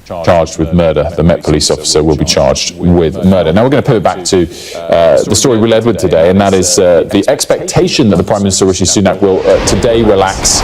charged with murder. The Met Police officer will be charged with murder. Now we're going to pivot back to the story we led with today, and that is the expectation that the Prime Minister Rishi Sunak will today relax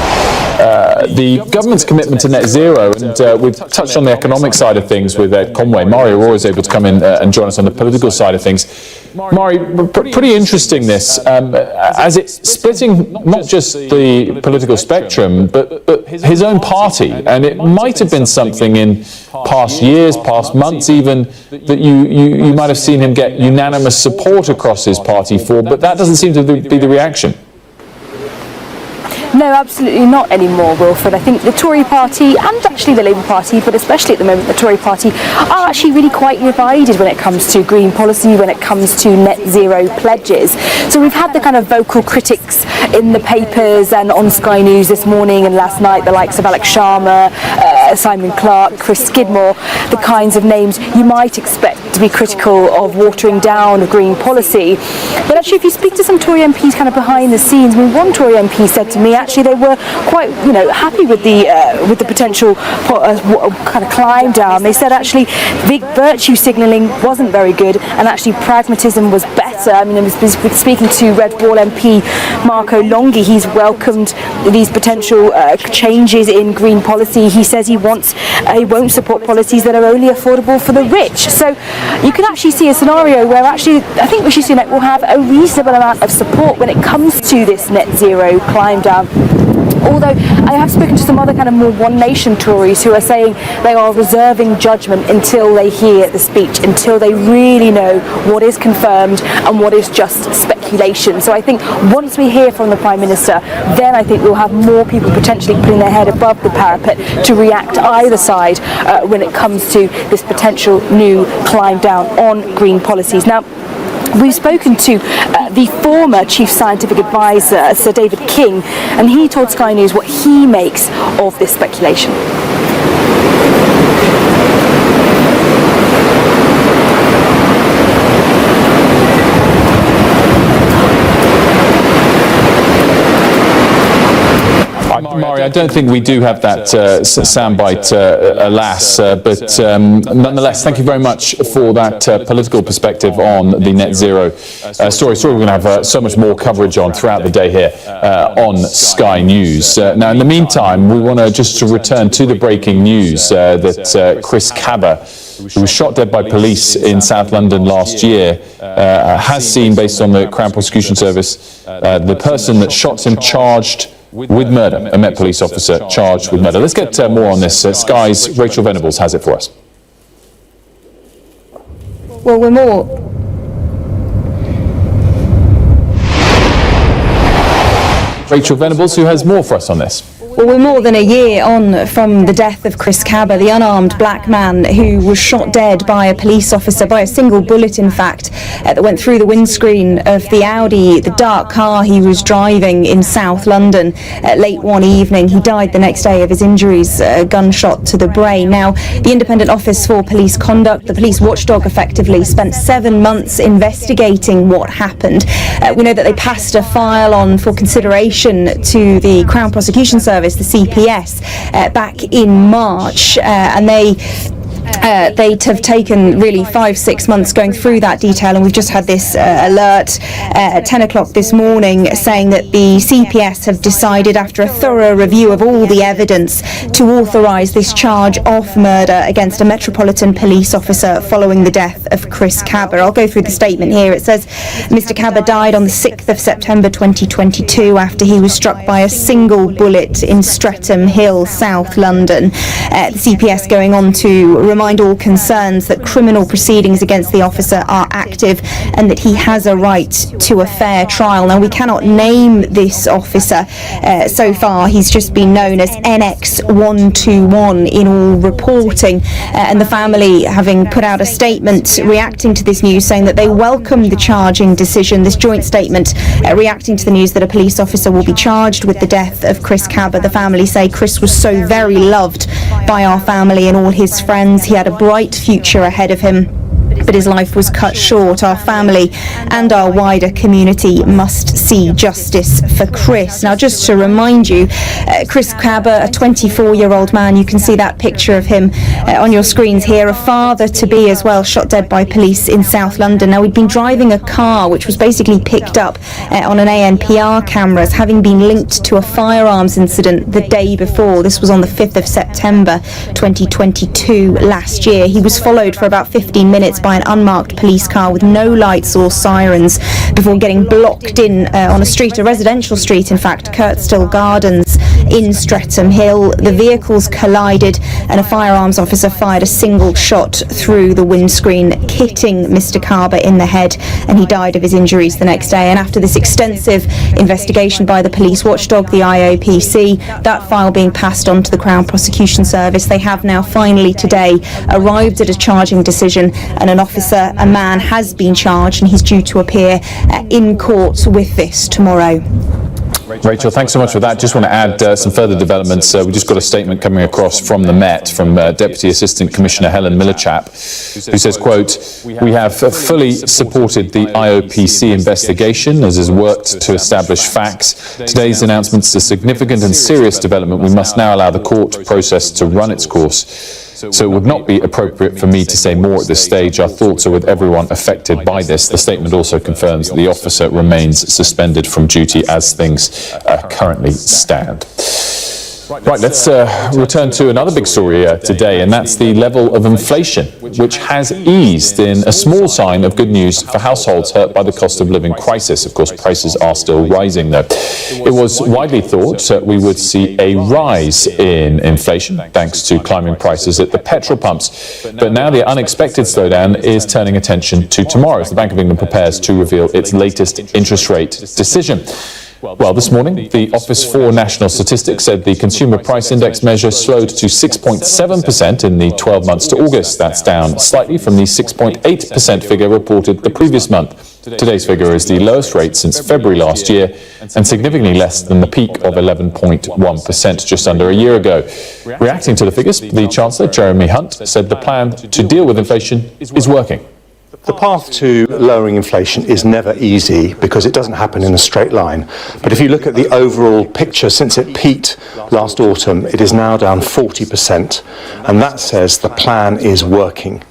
the government's commitment to net zero. And we've touched on the economic side of things with Ed Conway. Mari were always able to come in and join us on the political side of things. Mari, pretty interesting this, as it's splitting not just the political spectrum, but his own party. And it might have been something in past years, past months even, that you might have seen him get unanimous support across his party for, but that doesn't seem to be the reaction. No, absolutely not anymore, Wilfred. I think the Tory party and actually the Labour Party, but especially at the moment the Tory party, are actually really quite divided when it comes to green policy, when it comes to net zero pledges. So we've had the kind of vocal critics in the papers and on Sky News this morning and last night, the likes of Alex Sharma, Simon Clarke, Chris Skidmore, the kinds of names you might expect to be critical of watering down of green policy. But actually, if you speak to some Tory MPs kind of behind the scenes, I mean, one Tory MP said to me, actually they were quite, happy with the potential kind of climb down. They said actually big virtue signalling wasn't very good, and actually pragmatism was better. I mean, I was speaking to Red Wall MP Marco Longhi. He's welcomed these potential changes in green policy. He says he won't support policies that are only affordable for the rich. So you can actually see a scenario where actually I think Rishi Sunak will have a reasonable amount of support when it comes to this net zero climb down. Although I have spoken to some other kind of more One Nation Tories who are saying they are reserving judgment until they hear the speech, until they really know what is confirmed and what is just speculation. So I think once we hear from the Prime Minister, then I think we'll have more people potentially putting their head above the parapet to react either side when it comes to this potential new climb down on green policies. Now, we've spoken to the former Chief Scientific Advisor, Sir David King, and he told Sky News what he makes of this speculation. Mari, I don't think we do have that soundbite, alas, but nonetheless, thank you very much for that political perspective on the net zero story. We're going to have so much more coverage on throughout the day here on Sky News. Now, in the meantime, we want to just return to the breaking news that Chris Cabba, who was shot dead by police in South London last year, has seen, based on the Crown Prosecution Service, the person that shot him charged with murder, a Met Police officer charged with murder. Let's get more on this. Sky's Rachel Venables has it for us. Well, we're more... Rachel Venables, who has more for us on this. Well, we're more than a year on from the death of Chris Cabba, the unarmed black man who was shot dead by a police officer, by a single bullet in fact, that went through the windscreen of the Audi, the dark car he was driving in South London late one evening. He died the next day of his injuries, a gunshot to the brain. Now, the Independent Office for Police Conduct, the police watchdog effectively, spent 7 months investigating what happened. We know that they passed a file on for consideration to the Crown Prosecution Service, the CPS, back in March, and they'd have taken really 5-6 months going through that detail, and we've just had this alert at 10 o'clock this morning saying that the CPS have decided, after a thorough review of all the evidence, to authorise this charge of murder against a Metropolitan Police officer following the death of Chris Cabba. I'll go through the statement here. It says Mr Cabba died on the 6th of September 2022 after he was struck by a single bullet in Streatham Hill, South London. The CPS going on to remind all concerned that criminal proceedings against the officer are active and that he has a right to a fair trial. Now, we cannot name this officer. So far, he's just been known as NX121 in all reporting, and the family having put out a statement reacting to this news, saying that they welcome the charging decision. This joint statement reacting to the news that a police officer will be charged with the death of Chris Cabba. The family say Chris was so very loved by our family and all his friends. He had a bright future ahead of him, but his life was cut short. Our family and our wider community must see justice for Chris. Now, just to remind you, Chris Cabba, a 24-year-old man, you can see that picture of him on your screens here, a father-to-be as well, shot dead by police in South London. Now, he'd been driving a car which was basically picked up on an ANPR cameras, having been linked to a firearms incident the day before. This was on the 5th of September 2022 last year. He was followed for about 15 minutes by an unmarked police car with no lights or sirens before getting blocked in on a street, a residential street, in fact, Kirkstall Gardens in Streatham Hill. The vehicles collided and a firearms officer fired a single shot through the windscreen, hitting Mr. Cabba in the head, and he died of his injuries the next day. And after this extensive investigation by the police watchdog, the IOPC, that file being passed on to the Crown Prosecution Service, they have now finally today arrived at a charging decision, and an officer, a man, has been charged and he's due to appear in court with this tomorrow. Rachel, thanks so much for that. Just want to add some further developments. We just got a statement coming across from the Met from Deputy Assistant Commissioner Helen Millerchap, who says, quote, "We have fully supported the IOPC investigation as has worked to establish facts. Today's announcement is a significant and serious development. We must now allow the court process to run its course. So it would not be appropriate for me to say more at this stage. Our thoughts are with everyone affected by this." The statement also confirms that the officer remains suspended from duty as things currently stand. Right, let's return to another big story today, and that's the level of inflation, which has eased in a small sign of good news for households hurt by the cost of living crisis. Of course, prices are still rising, though. It was widely thought that we would see a rise in inflation thanks to climbing prices at the petrol pumps. But now the unexpected slowdown is turning attention to tomorrow as the Bank of England prepares to reveal its latest interest rate decision. Well, this morning, the Office for National Statistics said the Consumer Price Index measure slowed to 6.7% in the 12 months to August. That's down slightly from the 6.8% figure reported the previous month. Today's figure is the lowest rate since February last year and significantly less than the peak of 11.1% just under a year ago. Reacting to the figures, the Chancellor, Jeremy Hunt, said the plan to deal with inflation is working. The path to lowering inflation is never easy because it doesn't happen in a straight line. But if you look at the overall picture since it peaked last autumn, it is now down 40%. And that says the plan is working.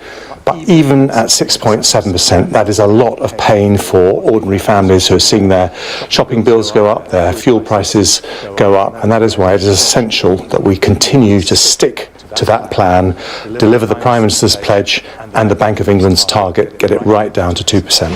But even at 6.7%, that is a lot of pain for ordinary families who are seeing their shopping bills go up, their fuel prices go up. And that is why it is essential that we continue to stick to that plan, deliver the Prime Minister's pledge and the Bank of England's target, get it right down to 2%.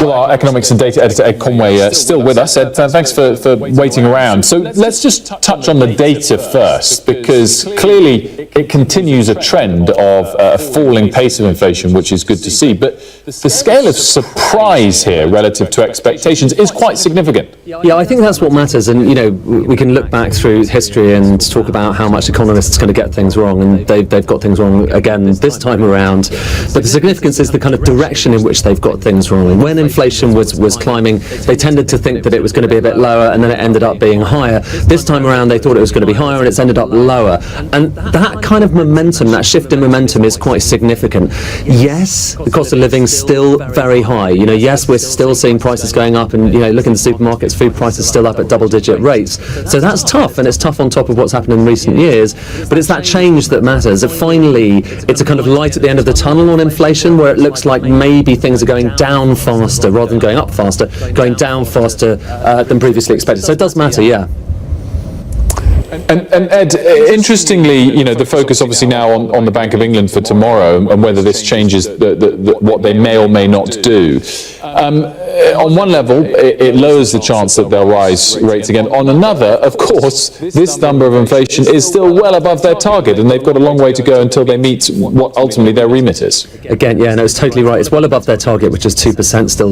Well, our economics and data editor Ed Conway still with us. Ed, thanks for waiting around. So let's just touch on the data first, because clearly it continues a trend of a falling pace of inflation, which is good to see. But the scale of surprise here relative to expectations is quite significant. Yeah, I think that's what matters. And, you know, we can look back through history and talk about how much economists kind of get things wrong, and they've got things wrong again this time around. But the significance is the kind of direction in which they've got things wrong. And when inflation was climbing, they tended to think that it was going to be a bit lower, and then it ended up being higher. This time around, they thought it was going to be higher, and it's ended up lower. And that kind of momentum, that shift in momentum, is quite significant. Yes, the cost of living's still very high. You know, yes, we're still seeing prices going up, and, you know, look in the supermarkets, food prices still up at double-digit rates. So that's tough, and it's tough on top of what's happened in recent years. But it's that change that matters. And finally, it's a kind of light at the end of the tunnel on inflation, where it looks like maybe things are going down faster rather than going up faster, going down faster than previously expected. So it does matter, yeah. And Ed, interestingly, you know, the focus obviously now on the Bank of England for tomorrow and whether this changes what they may or may not do. On one level, it lowers the chance that they'll rise rates again. On another, of course, this number of inflation is still well above their target, and they've got a long way to go until they meet what ultimately their remit is. Again, yeah, no, it's totally right. It's well above their target, which is 2%, still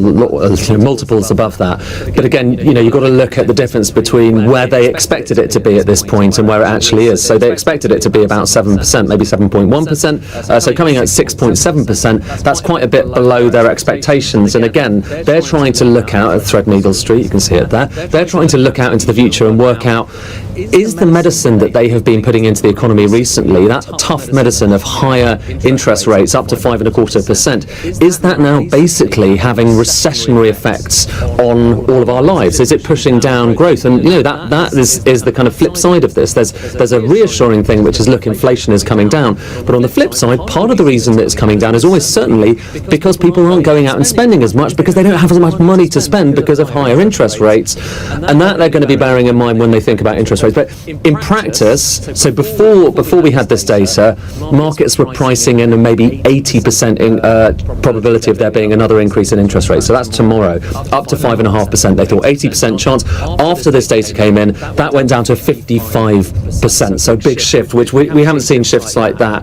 multiples above that. But again, you know, you've got to look at the difference between where they expected it to be at this point and where it actually is. So they expected it to be about 7%, maybe 7.1%. So coming at 6.7%, that's quite a bit below their expectations. And again, they're trying to look out at Threadneedle Street, you can see it there, they're trying to look out into the future and work out, is the medicine that they have been putting into the economy recently, that tough medicine of higher interest rates up to 5.25%, is that now basically having recessionary effects on all of our lives? Is it pushing down growth? And that is the kind of flip side of this. There's a reassuring thing, which is, look, inflation is coming down, but on the flip side, part of the reason that it's coming down is always certainly because people aren't going out and spending as much, because they don't have as much money to spend because of higher interest rates, and that they're going to be bearing in mind when they think about interest rates. But in practice, so before we had this data, markets were pricing in a maybe 80% probability of there being another increase in interest rates. So that's tomorrow, up to 5.5%. They thought 80% chance. After this data came in, that went down to 55%. So big shift, which we haven't seen shifts like that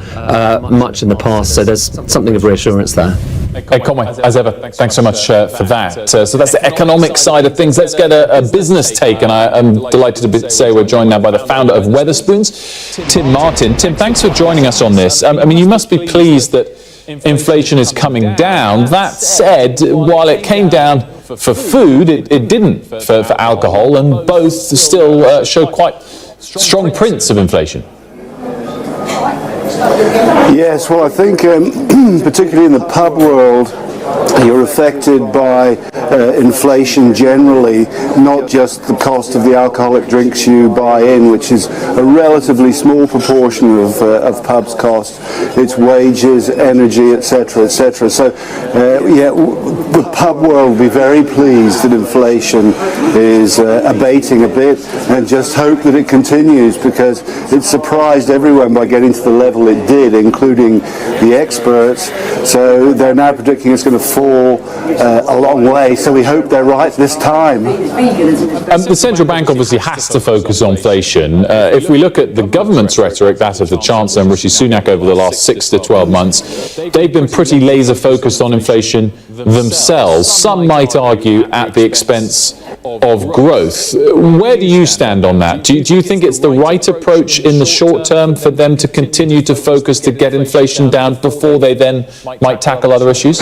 much in the past. So there's something of reassurance there. Hey, Conway, as ever, thanks so much for that. So that's the economic side of things. Let's get a business take, and I'm delighted to say we're joined now by the founder of Wetherspoons, Tim Martin. Tim, thanks for joining us on this. I mean, you must be pleased that inflation is coming down. That said, while it came down for food, it didn't for alcohol, and both still show quite strong prints of inflation. Yes, well, I think particularly in the pub world, you're affected by inflation generally, not just the cost of the alcoholic drinks you buy in, which is a relatively small proportion of pubs' cost. It's wages, energy, etc., etc. So, the pub world will be very pleased that inflation is abating a bit, and just hope that it continues, because it surprised everyone by getting to the level it did, including the experts. So they're now predicting it's going to fall a long way, so we hope they're right this time. The central bank obviously has to focus on inflation. If we look at the government's rhetoric, that of the Chancellor and Rishi Sunak over the last 6 to 12 months, they've been pretty laser focused on inflation themselves. Some might argue at the expense of growth. Where do you stand on that? Do you think it's the right approach in the short term for them to continue to focus to get inflation down before they then might tackle other issues?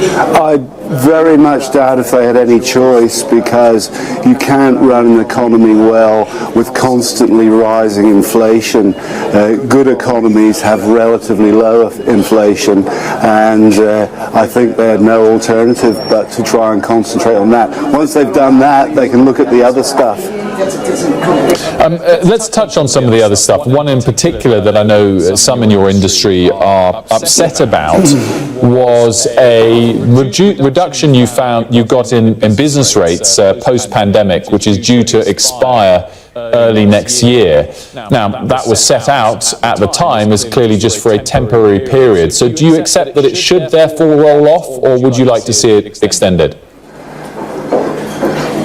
I very much doubt if they had any choice, because you can't run an economy well with constantly rising inflation. Good economies have relatively low inflation, and I think they had no alternative but to try and concentrate on that. Once they've done that, they can look at the other stuff. Let's touch on some of the other stuff. One in particular that I know some in your industry are upset about was a reduction you got in business rates post-pandemic, which is due to expire early next year. Now, that was set out at the time as clearly just for a temporary period. So do you accept that it should therefore roll off, or would you like to see it extended?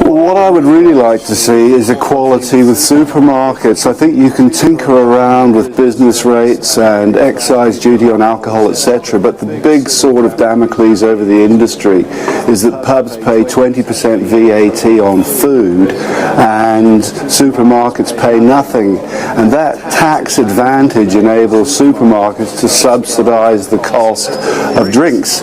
What I would really like to see is equality with supermarkets. I think you can tinker around with business rates and excise duty on alcohol, etc., but the big sword of Damocles over the industry is that pubs pay 20% VAT on food and supermarkets pay nothing, and that tax advantage enables supermarkets to subsidise the cost of drinks.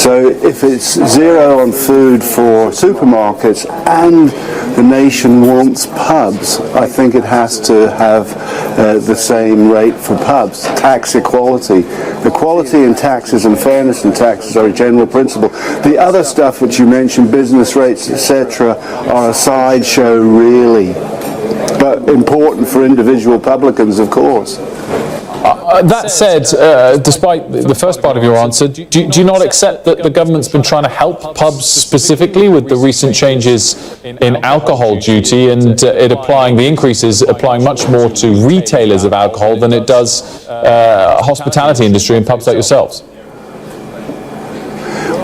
So if it's zero on food for supermarkets and the nation wants pubs, I think it has to have the same rate for pubs. Tax equality. Equality in taxes and fairness in taxes are a general principle. The other stuff which you mentioned, business rates, etc., are a sideshow really, but important for individual publicans, of course. That said, despite the first part of your answer, do you not accept that the government's been trying to help pubs specifically with the recent changes in alcohol duty, and the increases applying much more to retailers of alcohol than it does hospitality industry and pubs like yourselves?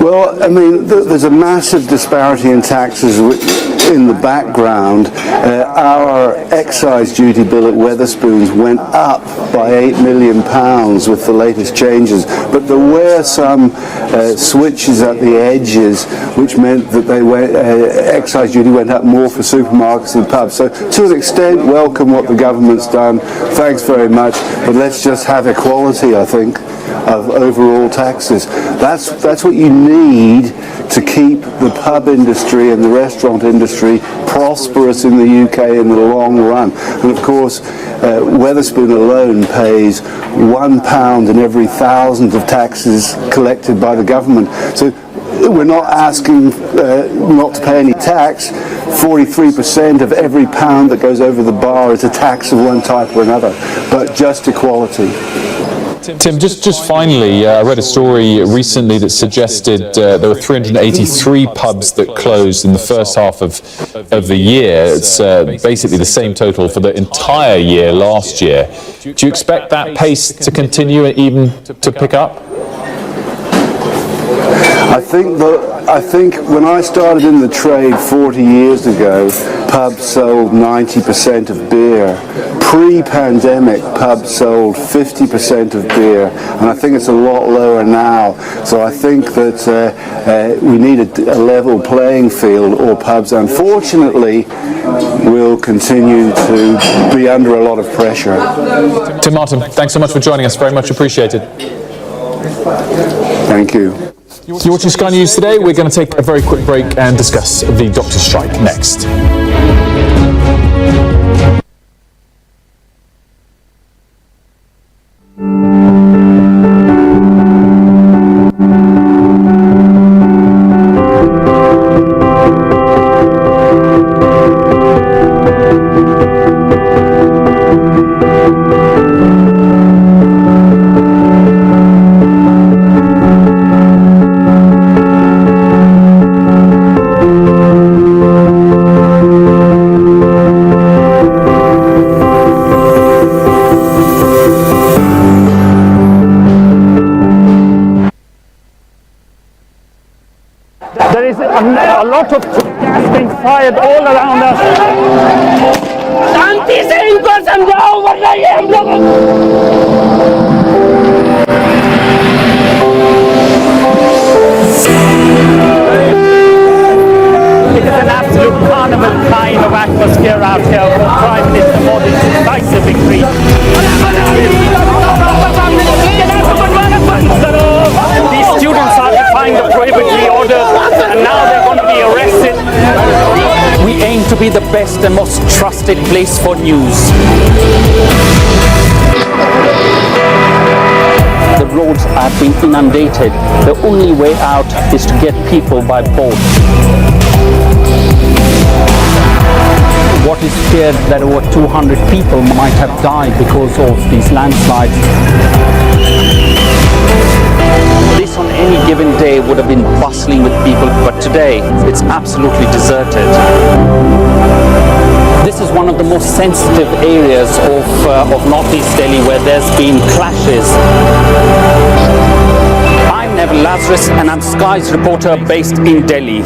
Well, I mean, there's a massive disparity in taxes in the background. Our excise duty bill at Wetherspoons went up by £8 million with the latest changes, but there were some switches at the edges which meant that excise duty went up more for supermarkets and pubs. So to an extent, welcome what the government's done. Thanks very much, but let's just have equality, I think. of overall taxes. That's what you need to keep the pub industry and the restaurant industry prosperous in the UK in the long run. And of course, Wetherspoon alone pays £1 in every 1,000 of taxes collected by the government. So we're not asking not to pay any tax. 43% of every pound that goes over the bar is a tax of one type or another, but just equality. Tim, just finally, I read a story recently that suggested there were 383 pubs that closed in the first half of the year. It's basically the same total for the entire year last year. Do you expect that pace to continue and even to pick up? I think when I started in the trade 40 years ago, pubs sold 90% of beer. Pre-pandemic, pubs sold 50% of beer, and I think it's a lot lower now. So I think that we need a level playing field, or pubs, unfortunately, will continue to be under a lot of pressure. Tim Martin, thanks so much for joining us. Very much appreciated. Thank you. You're watching Sky News today. We're going to take a very quick break and discuss the doctor's strike next. There is a lot of gas being fired all around us. It is an absolute carnival kind of atmosphere out here for Prime Minister Modi's decisive victory. These students are defying the prohibitory orders, and now they're going to be arrested. We aim to be the best and most trusted place for news. The roads have been inundated. The only way out is to get people by boat. What is feared that over 200 people might have died because of these landslides. This on any given day would have been bustling with people, but today it's absolutely deserted. This is one of the most sensitive areas of northeast Delhi where there's been clashes. I'm Neville Lazarus and I'm Sky's reporter based in Delhi.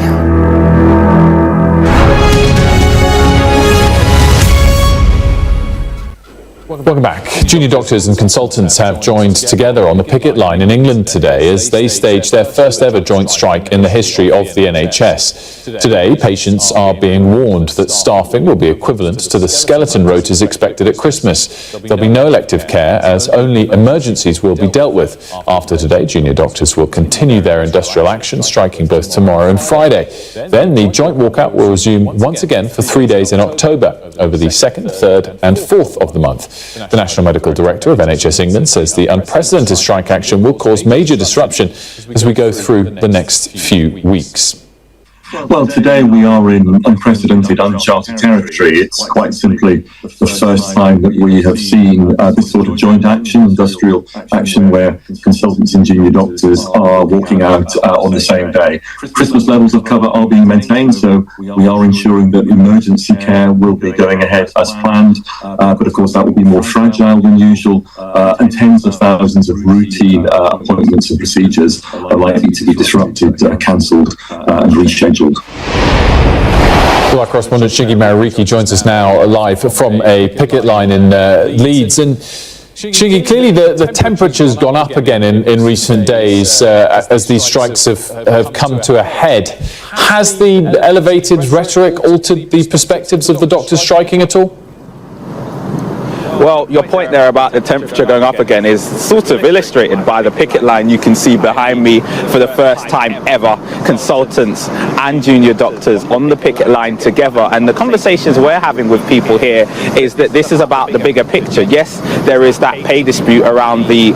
Welcome back. Junior doctors and consultants have joined together on the picket line in England today as they stage their first ever joint strike in the history of the NHS. Today, patients are being warned that staffing will be equivalent to the skeleton rotas expected at Christmas. There'll be no elective care as only emergencies will be dealt with. After today, junior doctors will continue their industrial action, striking both tomorrow and Friday. Then the joint walkout will resume once again for 3 days in October, over the 2nd, 3rd and 4th of the month. The National Medical Director of NHS England says the unprecedented strike action will cause major disruption as we go through the next few weeks. Well, today we are in unprecedented, uncharted territory. It's quite simply the first time that we have seen this sort of joint action, industrial action, where consultants and junior doctors are walking out on the same day. Christmas levels of cover are being maintained, so we are ensuring that emergency care will be going ahead as planned, but of course that will be more fragile than usual, and tens of thousands of routine appointments and procedures are likely to be disrupted, cancelled and rescheduled. Well, our correspondent Shingi Marariki joins us now live from a picket line in Leeds. And Shingi, clearly the temperature's gone up again in recent days as these strikes have come to a head. Has the elevated rhetoric altered the perspectives of the doctors striking at all? Well, your point there about the temperature going up again is sort of illustrated by the picket line you can see behind me. For the first time ever, consultants and junior doctors on the picket line together, and the conversations we're having with people here is that this is about the bigger picture. Yes, there is that pay dispute around the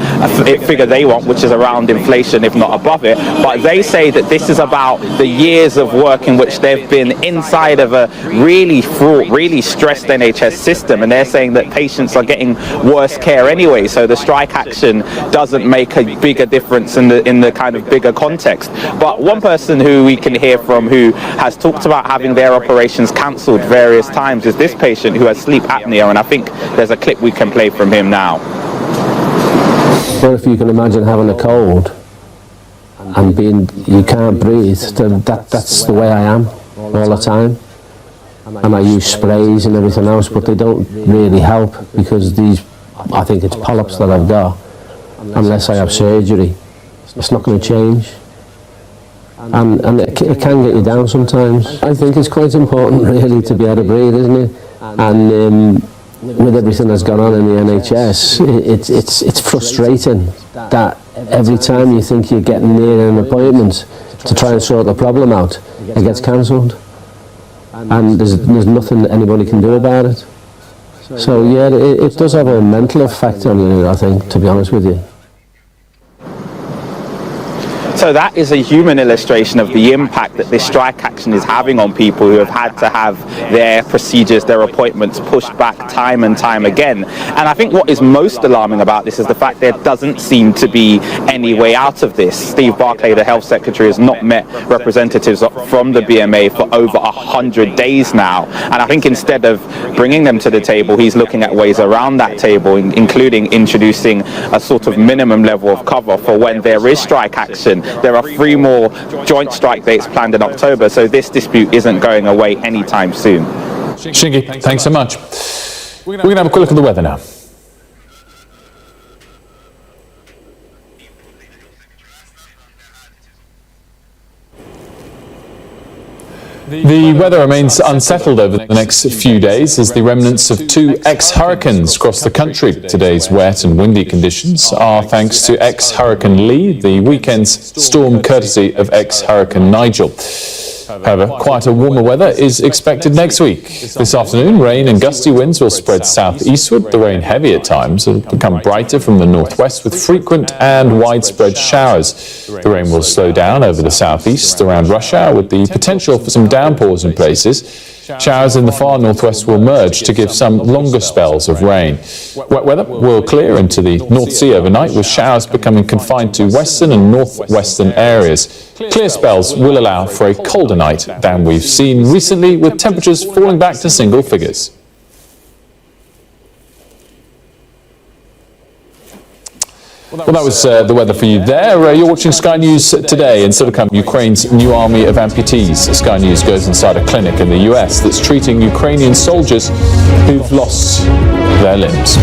figure they want, which is around inflation, if not above it, but they say that this is about the years of work in which they've been inside of a really fraught, really stressed NHS system, and they're saying that patients are getting worse care anyway, so the strike action doesn't make a bigger difference in the kind of bigger context. But one person who we can hear from who has talked about having their operations cancelled various times is this patient who has sleep apnea, and I think there's a clip we can play from him now. Well, if you can imagine having a cold and you can't breathe, that's the way I am all the time. And I use sprays and everything else, but they don't really help because I think it's polyps that I've got. Unless I have surgery, it's not going to change. And it can get you down sometimes. I think it's quite important really to be able to breathe, isn't it? And with everything that's gone on in the NHS, it's frustrating that every time you think you're getting near an appointment to try and sort the problem out, it gets cancelled. And there's nothing that anybody can do about it. So yeah, it does have a mental effect on you, I think, to be honest with you. So that is a human illustration of the impact that this strike action is having on people who have had to have their procedures, their appointments pushed back time and time again. And I think what is most alarming about this is the fact there doesn't seem to be any way out of this. Steve Barclay, the Health Secretary, has not met representatives from the BMA for over 100 days now. And I think instead of bringing them to the table, he's looking at ways around that table, including introducing a sort of minimum level of cover for when there is strike action. There are 3 more joint strike dates planned in October, so this dispute isn't going away anytime soon. Shingi, thanks so much. We're going to have a quick look at the weather now. The weather remains unsettled over the next few days as the remnants of 2 ex-hurricanes cross the country. Today's wet and windy conditions are thanks to ex-Hurricane Lee, the weekend's storm courtesy of ex-Hurricane Nigel. However, quieter, warmer weather is expected next week. This afternoon, rain and gusty winds will spread southeastward. The rain, heavy at times, will become brighter from the northwest with frequent and widespread showers. The rain will slow down over the southeast around rush hour with the potential for some downpours in places. Showers in the far northwest will merge to give some longer spells of rain. Wet weather will clear into the North Sea overnight, with showers becoming confined to western and northwestern areas. Clear spells will allow for a colder night than we've seen recently, with temperatures falling back to single figures. Well, that was the weather for you there. You're watching Sky News today. And still to come, Ukraine's new army of amputees. Sky News goes inside a clinic in the US that's treating Ukrainian soldiers who've lost their limbs.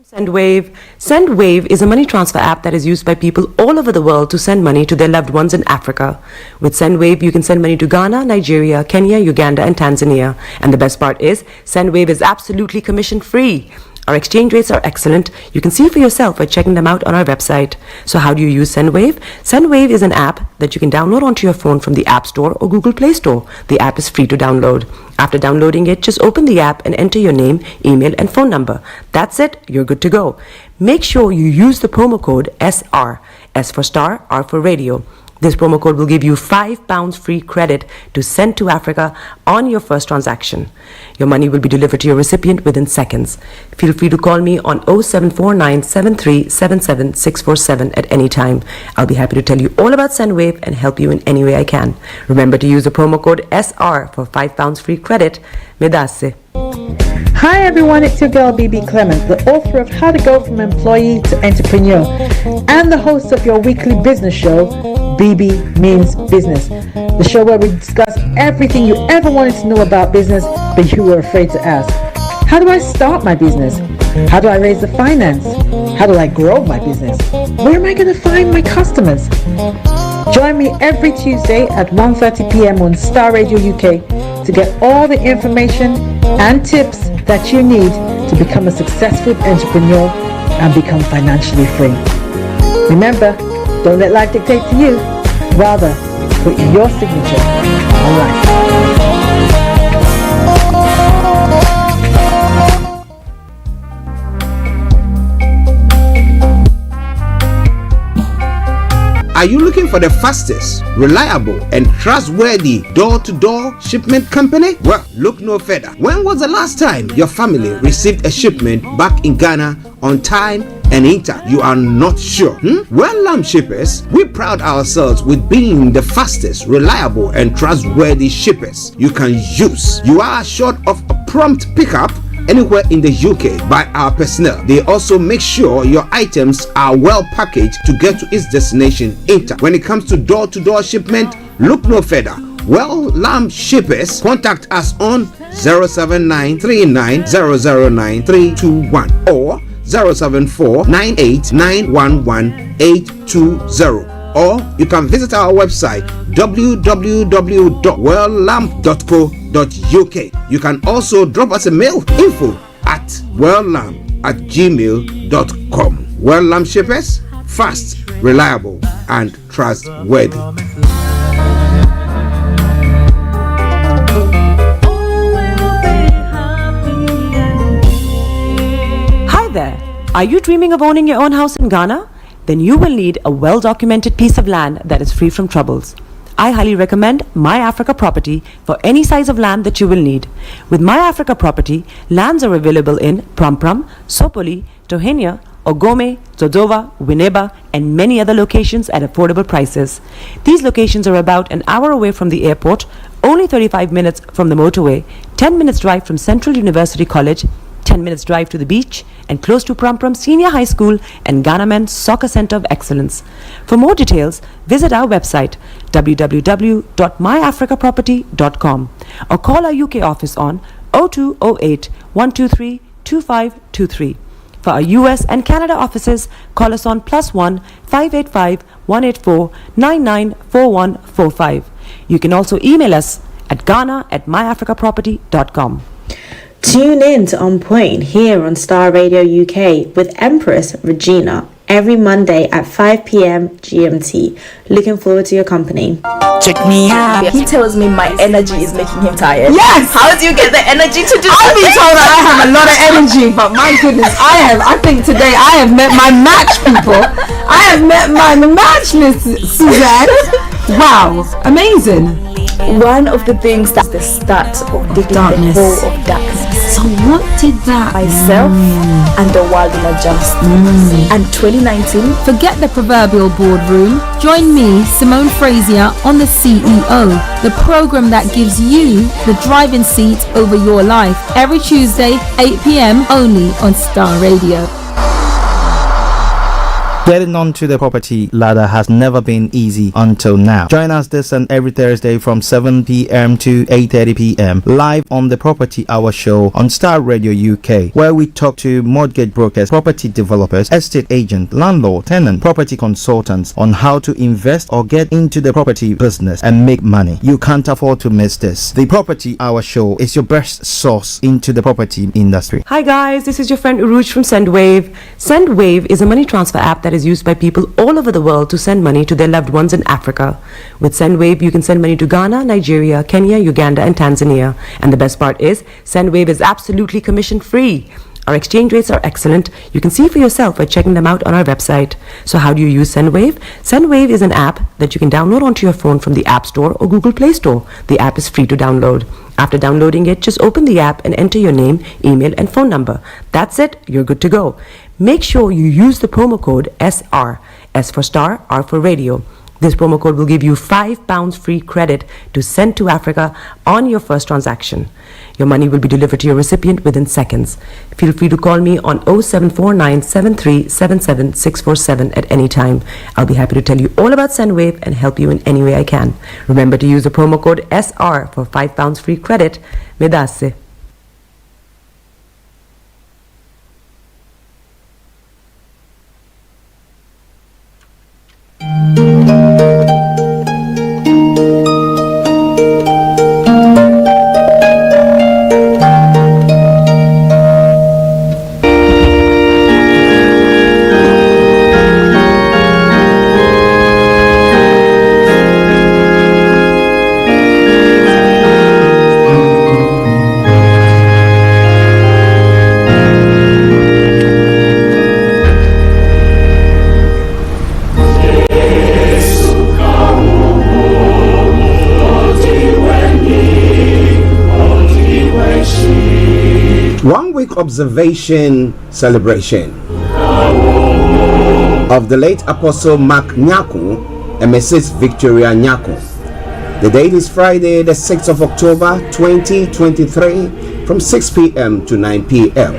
SendWave. SendWave is a money transfer app that is used by people all over the world to send money to their loved ones in Africa. With SendWave, you can send money to Ghana, Nigeria, Kenya, Uganda, and Tanzania. And the best part is, SendWave is absolutely commission-free. Our exchange rates are excellent. You can see for yourself by checking them out on our website. So how do you use SendWave? SendWave is an app that you can download onto your phone from the App Store or Google Play Store. The app is free to download. After downloading it, just open the app and enter your name, email, and phone number. That's it. You're good to go. Make sure you use the promo code SR. S for Star, R for Radio. This promo code will give you £5 free credit to send to Africa on your first transaction. Your money will be delivered to your recipient within seconds. Feel free to call me on 0749 7377 647 at any time. I'll be happy to tell you all about SendWave and help you in any way I can. Remember to use the promo code SR for £5 free credit. Medasse. Hi everyone, it's your girl BB Clement, the author of How to Go From Employee to Entrepreneur and the host of your weekly business show, BB Means Business, the show where we discuss everything you ever wanted to know about business but you were afraid to ask. How do I start my business? How do I raise the finance? How do I grow my business? Where am I going to find my customers? Join me every Tuesday at 1:30 p.m. on Starr Radio UK to get all the information and tips that you need to become a successful entrepreneur and become financially free. Remember, don't let life dictate to you. Rather, put your signature on life. Are you looking for the fastest, reliable, and trustworthy door-to-door shipment company? Well, look no further. When was the last time your family received a shipment back in Ghana on time and in time? You are not sure? Well, Lamb Shippers, we pride ourselves with being the fastest, reliable, and trustworthy shippers you can use. You are assured of a prompt pickup anywhere in the UK by our personnel. They also make sure your items are well packaged to get to its destination in time. When it comes to door-to-door shipment, look no further. Well, Lamb Shippers, contact us on 07939009321 or 07498911820. Or you can visit our website www.welllamp.co.uk. You can also drop us a mail, info@welllamp@gmail.com. Well Lamp Shippers, fast, reliable, and trustworthy. Hi there. Are you dreaming of owning your own house in Ghana? Then you will need a well-documented piece of land that is free from troubles. I highly recommend My Africa Property for any size of land that you will need. With My Africa Property, lands are available in Pram, Sopoli, Tohenia, Ogome, Dodova, Winneba, and many other locations at affordable prices. These locations are about an hour away from the airport, only 35 minutes from the motorway, 10 minutes drive from Central University College, 10 minutes drive to the beach, and close to Pram Senior High School and Ghana Men's Soccer Center of Excellence. For more details, visit our website www.myafricaproperty.com or call our UK office on 0208 123 2523. For our US and Canada offices, call us on +1 585 184 994145. You can also email us at ghana@myafricaproperty.com. Tune in to On Point here on Starr Radio UK with Empress Regina every Monday at 5 p.m. GMT. Looking forward to your company. Check me out. He tells me my energy is making him tired. Yes! How do you get the energy to do that? I've been told that I have a lot of energy, but my goodness, I think today I have met my match people. I have met my match, Miss Suzanne. Wow, amazing. One of the things that's the start of the darkness. The whole of darkness. So what did that Myself and the world will adjust. And 2019. Forget the proverbial boardroom. Join me, Simone Frazier, on The CEO, the program that gives you the driving seat over your life. Every Tuesday, 8 p.m. only on Starr Radio. Getting onto the property ladder has never been easy until now. Join us this and every Thursday from 7 p.m. to 8:30 p.m. live on the Property Hour Show on Starr Radio UK, where we talk to mortgage brokers, property developers, estate agents, landlord, tenant, property consultants on how to invest or get into the property business and make money. You can't afford to miss this. The Property Hour Show is your best source into the property industry. Hi guys, this is your friend Uruj from SendWave. SendWave is a money transfer app that is used by people all over the world to send money to their loved ones in Africa. With SendWave, you can send money to Ghana, Nigeria, Kenya, Uganda, and Tanzania. And the best part is, SendWave is absolutely commission free. Our exchange rates are excellent. You can see for yourself by checking them out on our website. So how do you use SendWave? SendWave is an app that you can download onto your phone from the App Store or Google Play Store. The app is free to download. After downloading it, just open the app and enter your name, email, and phone number. That's it. You're good to go. Make sure you use the promo code SR. S for Starr, R for Radio. This promo code will give you £5 free credit to send to Africa on your first transaction. Your money will be delivered to your recipient within seconds. Feel free to call me on 0749 7377 647 at any time. I'll be happy to tell you all about SendWave and help you in any way I can. Remember to use the promo code SR for £5 free credit. Medasse. Observation celebration of the late Apostle Mark Nyako and Mrs. Victoria Nyako. The date is Friday, the 6th of October 2023 from 6 p.m. to 9 p.m.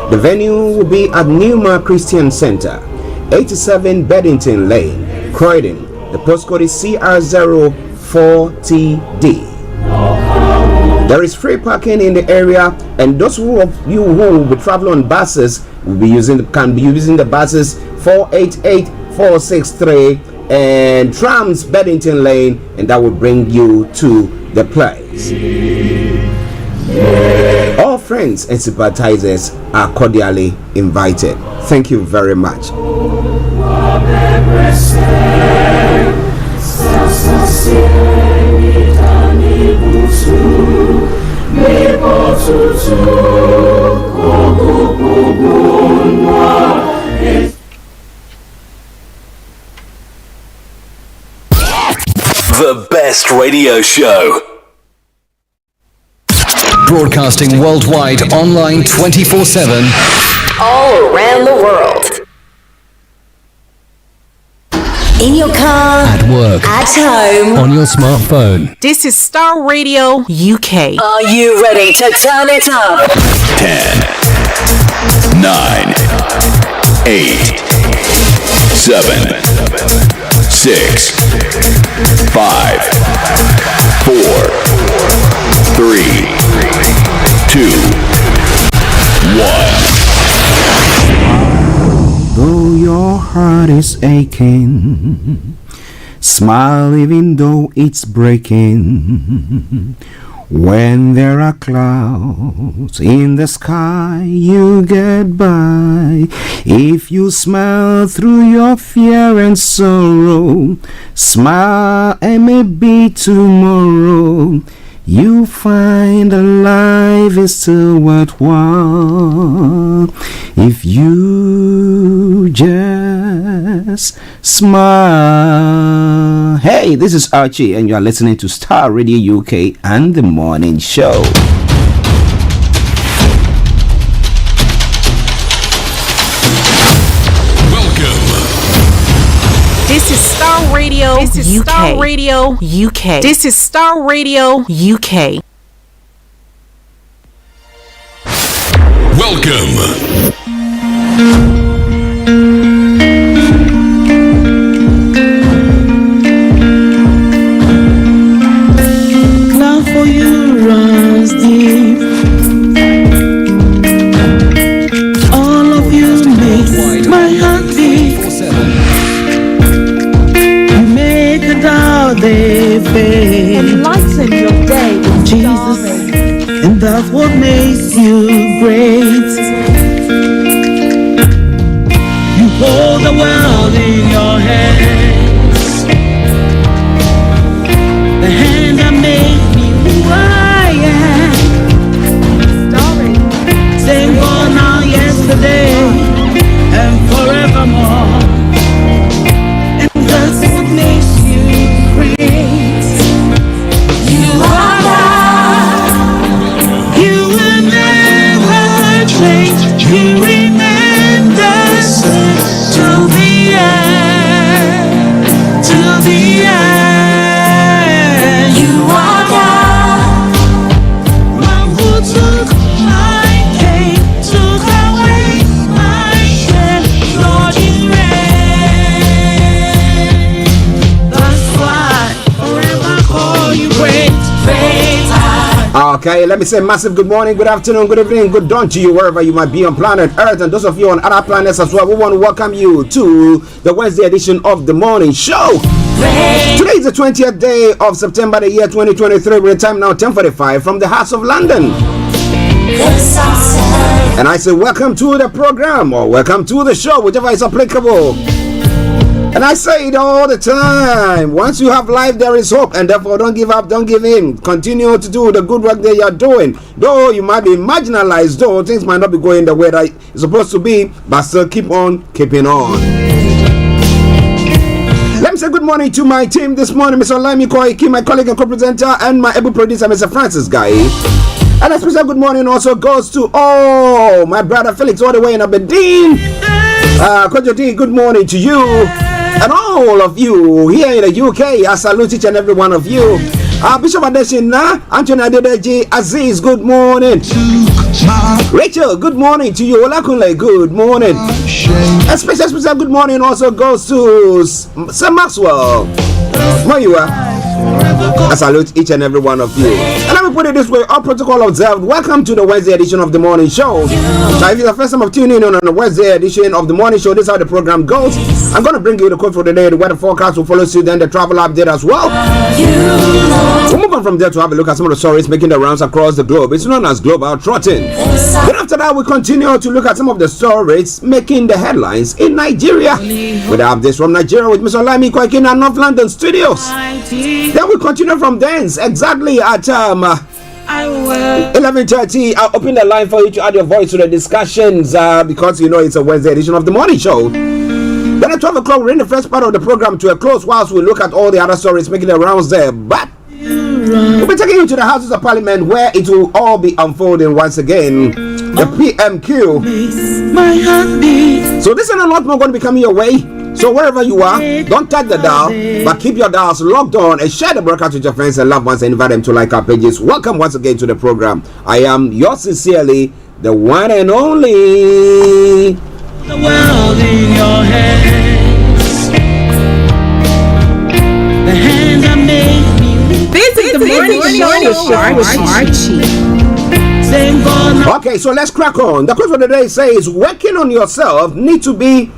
The venue will be at Newmar Christian Center, 87 Beddington Lane, Croydon. The postcode is CR04TD. There is free parking in the area, and those of you who will be traveling on buses can be using the buses 488, 463, and trams Beddington Lane, and that will bring you to the place. All friends and sympathizers are cordially invited. Thank you very much. The best radio show. Broadcasting worldwide, online 24/7. All around the world. In your car, At work, at home, on your smartphone. This is Starr Radio UK. Are you ready to turn it up? 10, 9, 8, 7, 6, 5, 4, 3, 2, 1. Though your heart is aching, smile even though it's breaking. When there are clouds in the sky, you get by. If you smile through your fear and sorrow, smile and maybe tomorrow you find that life is still worthwhile if you just smile. Hey, this is Archie, and you are listening to Starr Radio UK and the Morning Show. This is Starr Radio. This is UK. Starr Radio UK. This is Starr Radio UK. Welcome. Love for you runs deep. All of you makes my heart beat. You make the doubt they fade. Enlighten your day with Jesus, and that's what makes you great. You hold the world in your hands, the hand that made me who I am. Saying, "Oh, now, yeah." Okay, let me say massive good morning, good afternoon, good evening, good dawn to you wherever you might be on planet Earth, and those of you on other planets as well. We want to welcome you to the Wednesday edition of the morning show. Today is the 20th day of September, the year 2023. We're time now 10:45 from the Hearts of London. And I say welcome to the program, or welcome to the show, whichever is applicable. And I say it all the time. Once you have life, there is hope. And therefore, don't give up, don't give in. Continue to do the good work that you are doing. Though you might be marginalized, though things might not be going the way that it's supposed to be, but still keep on keeping on. Let me say good morning to my team this morning. Mr. Olayomi Koiki, my colleague and co-presenter, and my able producer, Mr. Francis Guy. And a special good morning also goes to my brother Felix all the way in Aberdeen. Kojo D, good morning to you. And all of you here in the UK, I salute each and every one of you. Bishop Adesina, Anthony Adedeji, Aziz, good morning. Rachel, good morning to you. Olakunle, good morning. A special good morning also goes to Sir Maxwell. Moyua. I salute each and every one of you. And let me put it this way, all protocol observed. Welcome to the Wednesday edition of the morning show. Now, if it's the first time of tuning in on the Wednesday edition of the morning show, this is how the program goes. I'm going to bring you the quote for the day, the weather forecast will follow suit, then the travel update as well. We'll move on from there to have a look at some of the stories making the rounds across the globe. It's known as global trotting. Then after that, we continue to look at some of the stories making the headlines in Nigeria. With the updates from Nigeria with Mr. Olayomi Koiki in our North London studios. Then we continue from thence exactly at 11:30. I'll open the line for you to add your voice to the discussions because you know it's a Wednesday edition of the morning show. Then at 12 o'clock, we're in the first part of the program to a close whilst we look at all the other stories making the rounds there. But we'll be taking you to the Houses of Parliament where it will all be unfolding once again. The PMQ. So this is a lot more going to be coming your way. So wherever you are, don't touch the dial, but keep your dials logged on and share the broadcast with your friends and loved ones and invite them to like our pages. Welcome once again to the program. I am yours sincerely, the one and only. The world in your hands. The hands that made me. This is the morning show with Archie. Okay, so let's crack on. The quote for the day says, working on yourself need to be.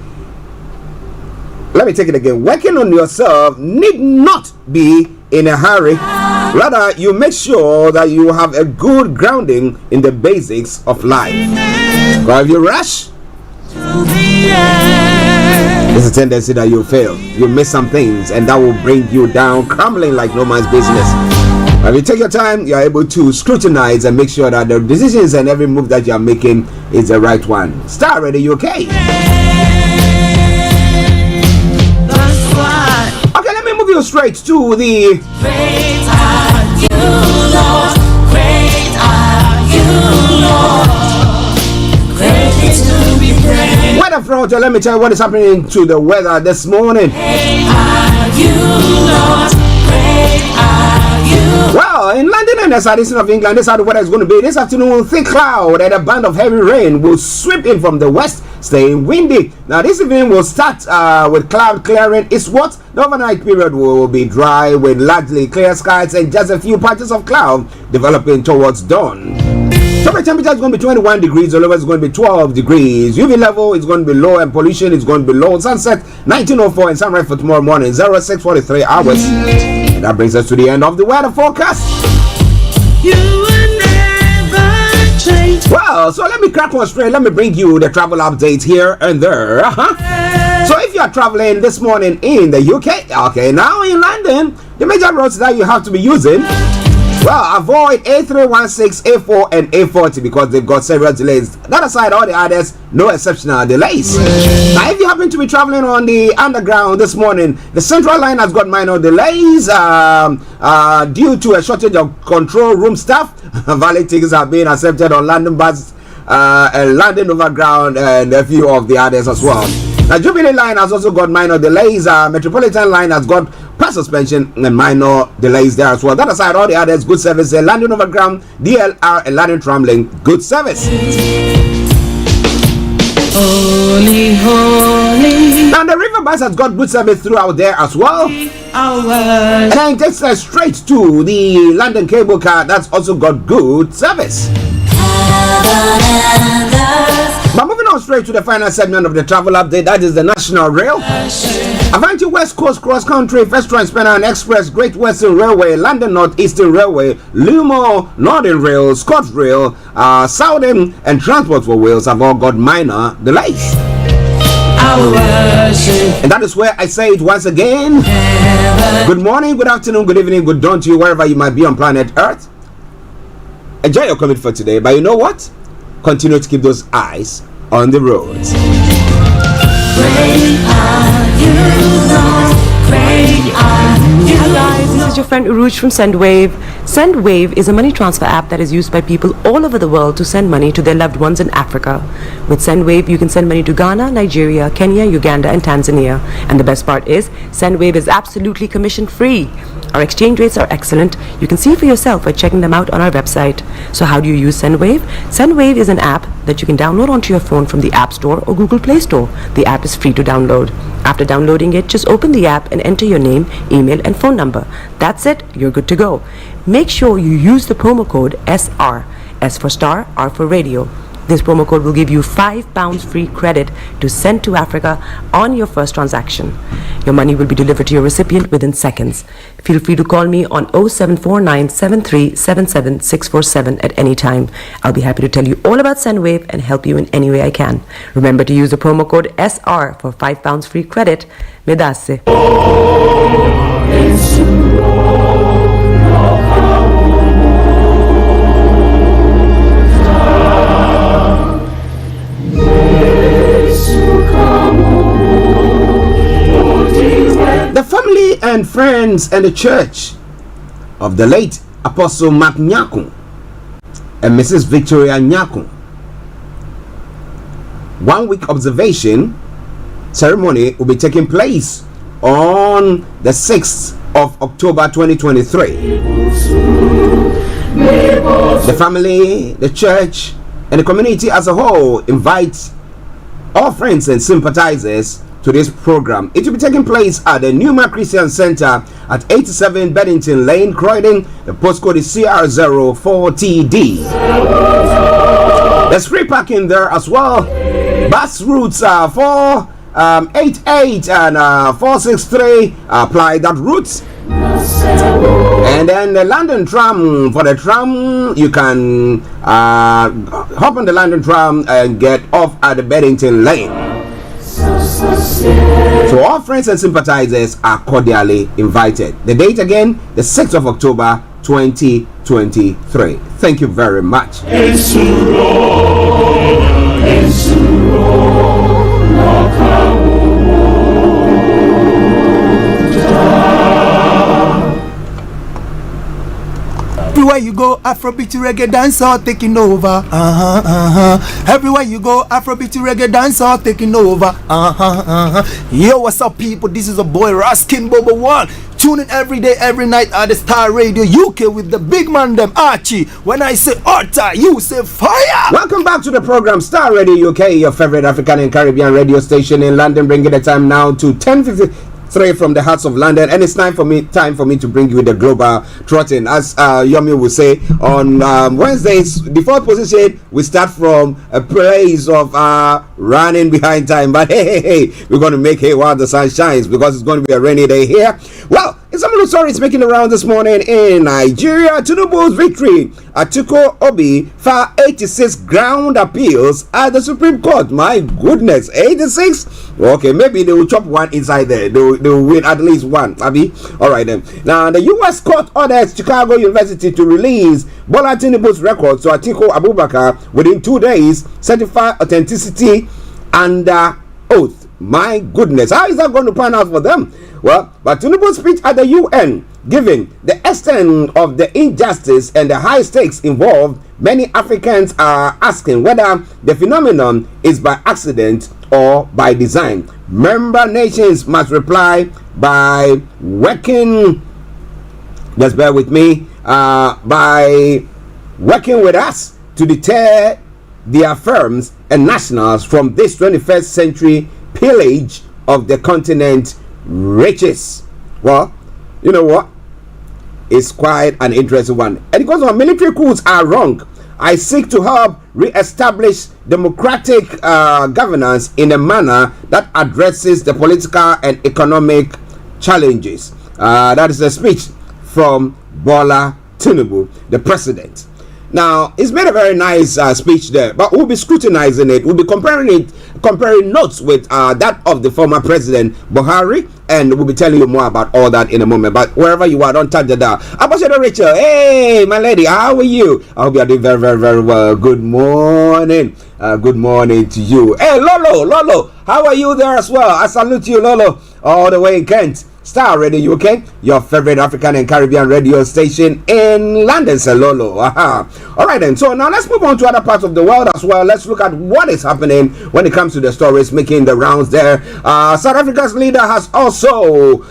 Let me take it again. Working on yourself need not be in a hurry. Rather, you make sure that you have a good grounding in the basics of life. Because if you rush, there's a tendency that you'll fail. You miss some things, and that will bring you down, crumbling like no man's business. But if you take your time, you're able to scrutinize and make sure that the decisions and every move that you're making is the right one. Starr in the UK. You straight to the great are you, Lord. Great are you, Lord. Great is to be praised. Weather front, let me tell you what is happening to the weather this morning. Great are you, Lord. Great are you. Well, in London and the southeast of England, this is how the weather is going to be. This afternoon, thick cloud and a band of heavy rain will sweep in from the west, staying windy. Now, this evening will start with cloud clearing eastwards. The overnight period will be dry with largely clear skies and just a few patches of cloud developing towards dawn. So the temperature is going to be 21 degrees, the lowest is going to be 12 degrees. UV level is going to be low and pollution is going to be low. Sunset 19:04 and sunrise for tomorrow morning 06:43 hours. And that brings us to the end of the weather forecast. Well, so let me crack on straight. Let me bring you the travel updates here and there. So if you are traveling this morning in the UK, okay, now in London, the major roads that you have to be using, well, avoid A316, A4 and A40 because they've got several delays. That aside, all the others, no exceptional delays. Now, if you happen to be traveling on the underground this morning, the central line has got minor delays due to a shortage of control room staff. Valid tickets are being accepted on London bus, London Overground, and a few of the others as well. Now, Jubilee line has also got minor delays. Metropolitan line has got past suspension and minor delays there as well. That aside, all the others, good service. London Overground, DLR, and London Tramlink, good service. Holy, holy. Now, the river Bus has got good service throughout there as well. And then it takes us straight to the London cable car that's also got good service. But moving on straight to the final segment of the travel update, that is the National Rail. Avanti West Coast Cross Country, First Trans-Pennine Express, Great Western Railway, London North Eastern Railway, Lumo, Northern Rail, ScotRail, Southern and Transport for Wales have all got minor delays. And that is where I say it once again. Good morning, good afternoon, good evening, good dawn to you wherever you might be on planet Earth. Enjoy your commute for today, but you know what? Continue to keep those eyes on the roads. Hi guys, this is your friend Uruj from SendWave. SendWave is a money transfer app that is used by people all over the world to send money to their loved ones in Africa. With SendWave, you can send money to Ghana, Nigeria, Kenya, Uganda, and Tanzania. And the best part is, SendWave is absolutely commission free. Our exchange rates are excellent. You can see for yourself by checking them out on our website. So how do you use SendWave? SendWave is an app that you can download onto your phone from the App Store or Google Play Store. The app is free to download. After downloading it, just open the app and enter your name, email, and phone number. That's it, you're good to go. Make sure you use the promo code SR, S for Star, R for Radio. This promo code will give you £5 free credit to send to Africa on your first transaction. Your money will be delivered to your recipient within seconds. Feel free to call me on 0749 7377 647 at any time. I'll be happy to tell you all about SendWave and help you in any way I can. Remember to use the promo code SR for £5 free credit. Medasse. The family and friends and the church of the late Apostle Mark Nyakun and Mrs. Victoria Nyakun. 1 week observation ceremony will be taking place on the 6th of October 2023. The family, the church, and the community as a whole invite all friends and sympathizers to this program. It will be taking place at the Newman Christian Center at 87 Beddington Lane, Croydon. The postcode is CR04TD. There's free parking there as well. Bus routes are 488 and 463. Apply that route. And then the London tram, for the tram you can hop on the London tram and get off at the Beddington Lane. So all friends and sympathizers are cordially invited. The date again, the 6th of October 2023. Thank you very much. Everywhere you go, Afrobeat reggae dancehall taking over. Everywhere you go, Afrobeat reggae dancehall taking over. Yo, what's up, people? This is a boy Raskin Bobo One. Tune in every day, every night at the Star Radio UK with the big man them Archie. When I say Otta, you say fire. Welcome back to the program Star Radio UK, your favorite African and Caribbean radio station in London, bringing the time now to 10:53 from the hearts of London, and it's time for me to bring you the global trotting. As Yomi will say on Wednesdays, the fourth position we start from a place of running behind time, but hey, we're going to make hay while the sun shines, because it's going to be a rainy day here. Well, some of the stories making around this morning in Nigeria. Tinubu's victory. Atiku Obi filed 86 ground appeals at the Supreme Court. My goodness, 86? Okay, maybe they will chop one inside there. They will win at least one. Abi? All right then. Now, the U.S. court orders Chicago University to release Bola Tinubu's records to Atiku Abubakar within 2 days, certify authenticity under oath. My goodness, how is that going to pan out for them? Well, but Tinubu's speech at the UN, given the extent of the injustice and the high stakes involved, many Africans are asking whether the phenomenon is by accident or by design. Member nations must reply by working, just bear with me, by working with us to deter their firms and nationals from this 21st century pillage of the continent reaches. Well, you know what? It's quite an interesting one. And it goes on, military coups are wrong. I seek to help re-establish democratic governance in a manner that addresses the political and economic challenges. That is a speech from Bola Tinubu, the president. Now, he's made a very nice speech there, but we'll be scrutinizing it. We'll be comparing notes with that of the former president Buhari, and we'll be telling you more about all that in a moment. But wherever you are, don't touch the dial. Ambassador Rachel, hey, my lady, how are you? I hope you are doing very, very, very well. Good morning. Good morning to you. Hey, Lolo, how are you there as well? I salute you, Lolo, all the way in Kent. Starr Radio UK, your favorite African and Caribbean radio station in London, Lolo. All right then, so now let's move on to other parts of the world as well. Let's look at what is happening when it comes to the stories making the rounds there. South Africa's leader has also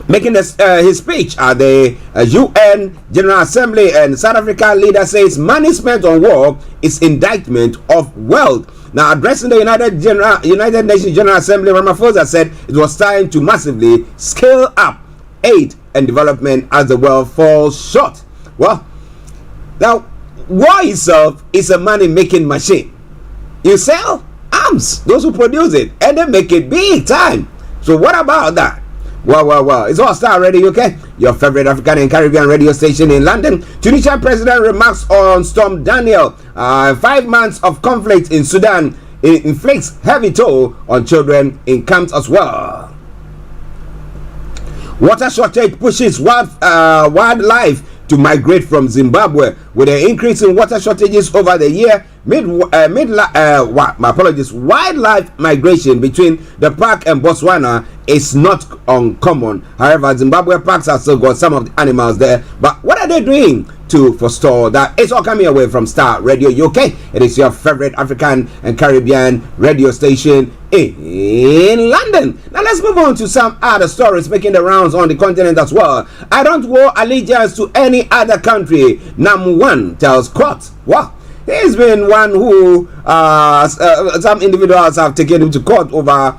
making his speech at the UN General Assembly, and South Africa leader says money spent on war is indictment of wealth. Now, addressing the United Nations General Assembly, Ramaphosa said it was time to massively scale up aid and development as the world falls short. Well, now, war itself is a money-making machine. You sell arms, those who produce it, and they make it big time. So what about that? Well. It's all Starr Radio UK, your favorite African and Caribbean radio station in London. Tunisian president remarks on Storm Daniel. 5 months of conflict in Sudan inflicts heavy toll on children in camps as well. Water shortage pushes wildlife to migrate from Zimbabwe. With an increase in water shortages over the year, wildlife migration between the park and Botswana is not uncommon. However, Zimbabwe parks have still got some of the animals there. But what are they doing to forestall that? It's all coming away from Starr Radio UK. It is your favorite African and Caribbean radio station in London. Now let's move on to some other stories making the rounds on the continent as well. I don't owe allegiance to any other country, Nam One tells court. Wow. He's been one who some individuals have taken him to court over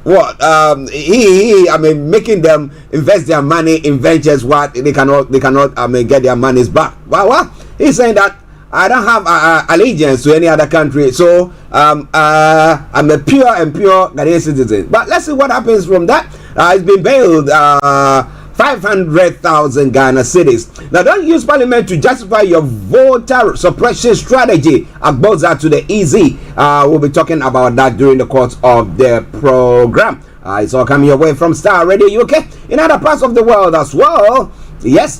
what making them invest their money in ventures what they cannot get their monies back. Well, he's saying that I don't have allegiance to any other country, so I'm a pure Ghanaian citizen. But let's see what happens from that. He's been bailed 500,000 Ghana cedis. Now, don't use parliament to justify your voter suppression strategy. Agboza to the EZ. We'll be talking about that during the course of the program. It's all coming away from Starr Radio UK in other parts of the world as well. Yes.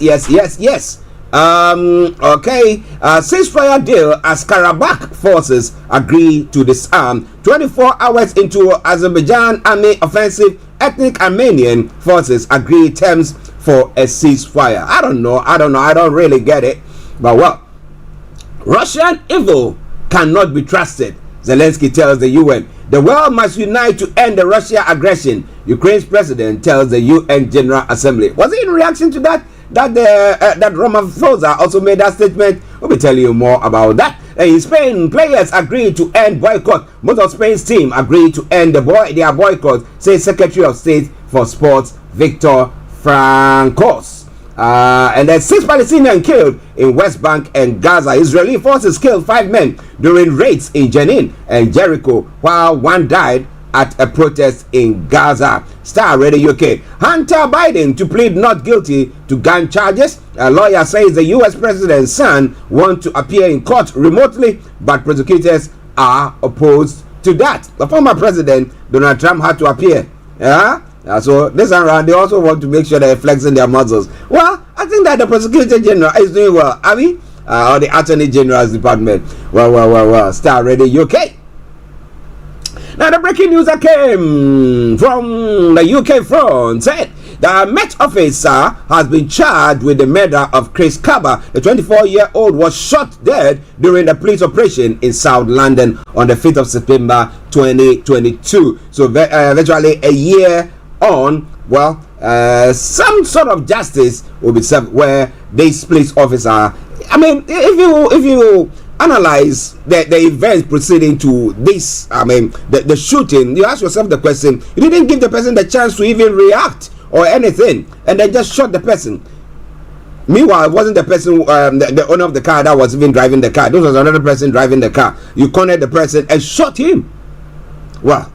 Okay. Ceasefire deal as Karabakh forces agree to disarm. 24 hours into Azerbaijan army offensive, ethnic Armenian forces agree terms for a ceasefire. I don't know. I don't really get it. But what? Russian evil cannot be trusted, Zelensky tells the UN. The world must unite to end the Russia aggression, Ukraine's president tells the UN General Assembly. Was it in reaction to that Ramaphosa also made that statement? We'll be telling you more about that. In Spain, players agreed to end boycott. Most of Spain's team agreed to end their boycott, says Secretary of State for Sports Victor Frankos. And then 6 Palestinians killed in West Bank and Gaza. Israeli forces killed 5 men during raids in Jenin and Jericho, while 1 died at a protest in Gaza. Starr Radio UK. Hunter Biden to plead not guilty to gun charges. A lawyer says the US president's son wants to appear in court remotely, but prosecutors are opposed to that. The former president, Donald Trump, had to appear. So this around, they also want to make sure they're flexing their muscles. Well, I think that the prosecutor general is doing well. I mean, or the attorney general's department. Well. Starr Radio UK. Now, the breaking news that came from the UK front said the Met officer has been charged with the murder of Chris Kaba. The 24-year-old was shot dead during the police operation in South London on the 5th of September 2022. So, virtually a year on, well, some sort of justice will be served where this police officer, I mean, if you analyze the events preceding to this, the shooting, you ask yourself the question, you didn't give the person the chance to even react or anything, and then just shot the person. Meanwhile, it wasn't the person, the owner of the car that was even driving the car. This was another person driving the car. You cornered the person and shot him. Wow.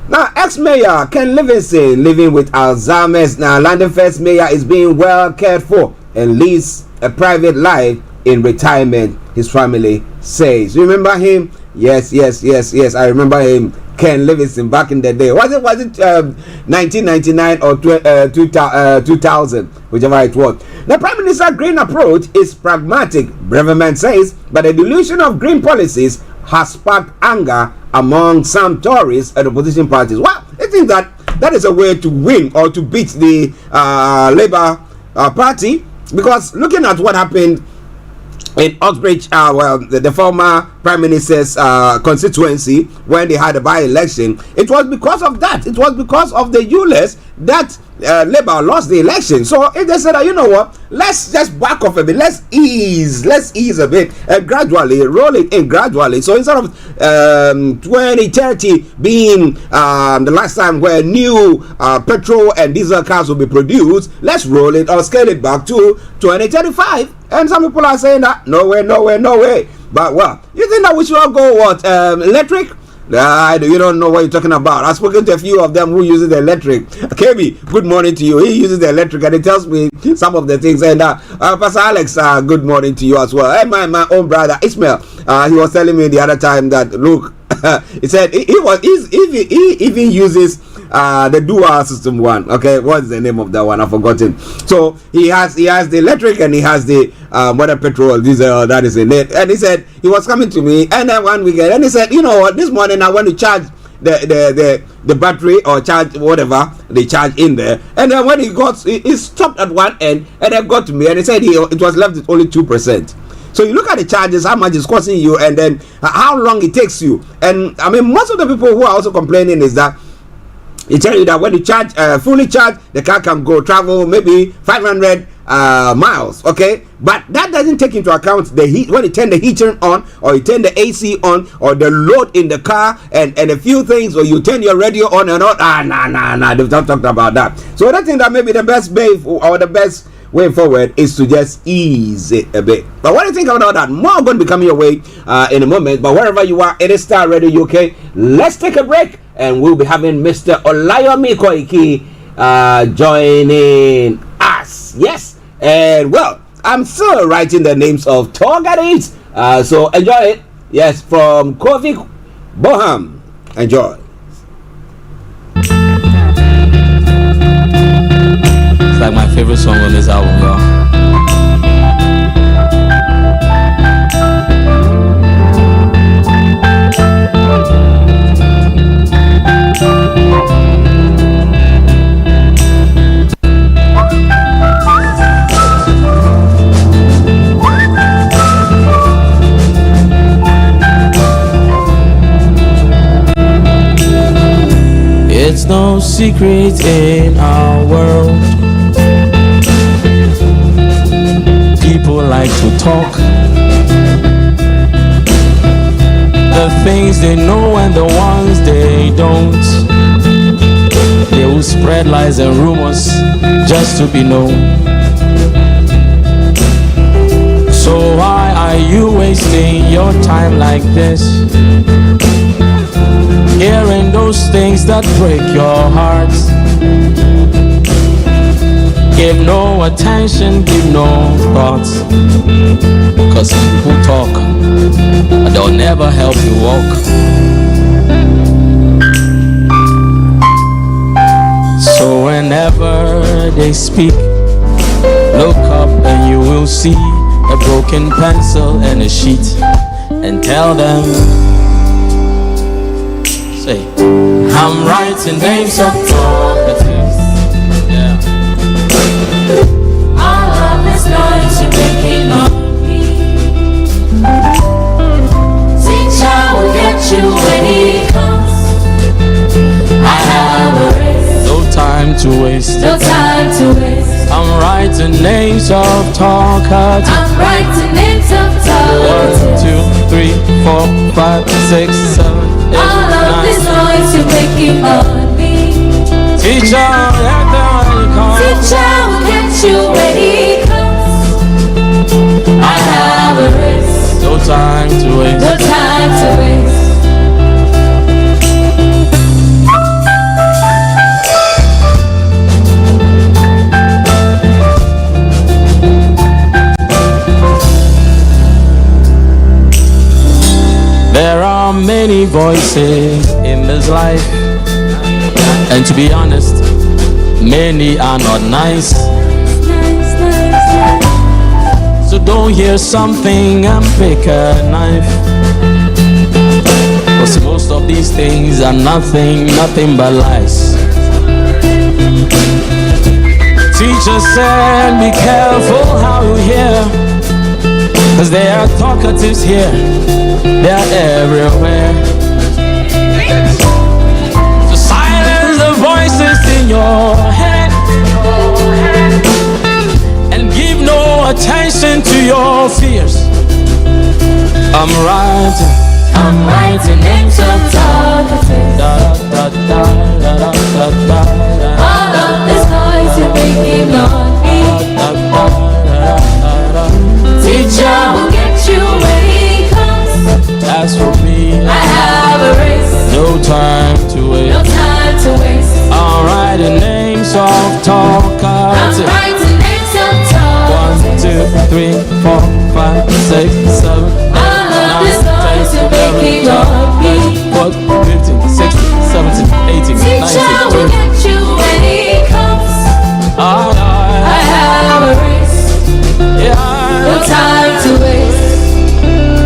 Now, ex-mayor Ken Livingston, living with Alzheimer's. Now, London First Mayor is being well cared for and leads a private life in retirement, his family says. You remember him? Yes, I remember him. Ken Livingston back in the day. Was it 1999 or 2000, whichever it was. The Prime Minister's green approach is pragmatic, Breverman says, but the dilution of green policies has sparked anger among some Tories and opposition parties. Well, I think that is a way to win or to beat the Labour Party, because looking at what happened in Oxbridge, the former Prime Minister's constituency, when they had a by-election, it was because of that. It was because of the ULEZ that Labour lost the election. So if they said, you know what, let's just back off a bit, let's ease a bit and gradually roll it in gradually. So instead of 2030 being the last time where new petrol and diesel cars will be produced, let's roll it or scale it back to 2035. And some people are saying that no way. But well, you think that we should all go what, electric? You don't know what you're talking about. I've spoken to a few of them who uses the electric. KB, good morning to you. He uses the electric and he tells me some of the things. And Pastor Alex, good morning to you as well. And my own brother Ismail, he was telling me the other time that look, he said he even uses the dual system one. Okay, what's the name of that one? I've forgotten. So he has the electric and he has the whether petrol, diesel, that is in it. And he said he was coming to me, and then one weekend, and he said, you know what, this morning I want to charge the battery or charge whatever they charge in there, and then when he stopped at one end and then got to me and he said it was left with only 2%. So you look at the charges, how much it's costing you, and then how long it takes you. And I mean, most of the people who are also complaining is that they tell you that when you charge fully charged, the car can go travel maybe 500 miles, okay? But that doesn't take into account the heat, when you turn the heater on or you turn the AC on or the load in the car and a few things, or you turn your radio on and on. Nah, they've not talked about that. So I think that maybe the best way or the best way forward is to just ease it a bit. But what do you think about that? More going to be coming your way in a moment. But wherever you are, it is Starr Radio UK. Let's take a break and we'll be having Mr. Olayomi Koiki joining us. Yes, and well, I'm still writing the names of tour guides, so enjoy it. Yes, from Kovic Boham. Enjoy. It's like my favorite song on this album, y'all. It's no secret in our world, people like to talk the things they know and the ones they don't. They will spread lies and rumors just to be known. So why are you wasting your time like this, hearing those things that break your heart? Give no attention, give no thoughts, cause people talk, but they'll never help you walk. So whenever they speak, look up and you will see a broken pencil and a sheet, and tell them, say, I'm writing names of properties. Yeah. All of this noise you're making on me. Teacher will get you when he comes. I have a race. No time to waste. No time to waste. I'm writing names of talkers. I'm writing names of talkers. 1, 2, 3, 4, 5, 6, 7, 8, All of 9, this noise you're making on me. Teacher, let the one come. Teacher will catch you when he comes. I have a race. No time to waste. No time to waste. There are many voices in this life, and to be honest, many are not nice. So don't hear something and pick a knife, 'cause most of these things are nothing but lies. Teacher said be careful how you hear, 'cause there are talkatives here, they're everywhere. So silence the voices in your head and give no attention to your fears. I'm writing names of talkatives. All of this noise you're making on me. Teacher will get you when he comes. As for me, I have a race. no time to waste. No time to waste. I'm writing names of talkers. I'm writing names of talkers. 1, 2, 3, 4, 5, 6, 7, 8, All of this noise you're making on me. 14, 15, 16, 17, 18, 19, Teacher will 20. get you when he comes. I have a race. No time to waste.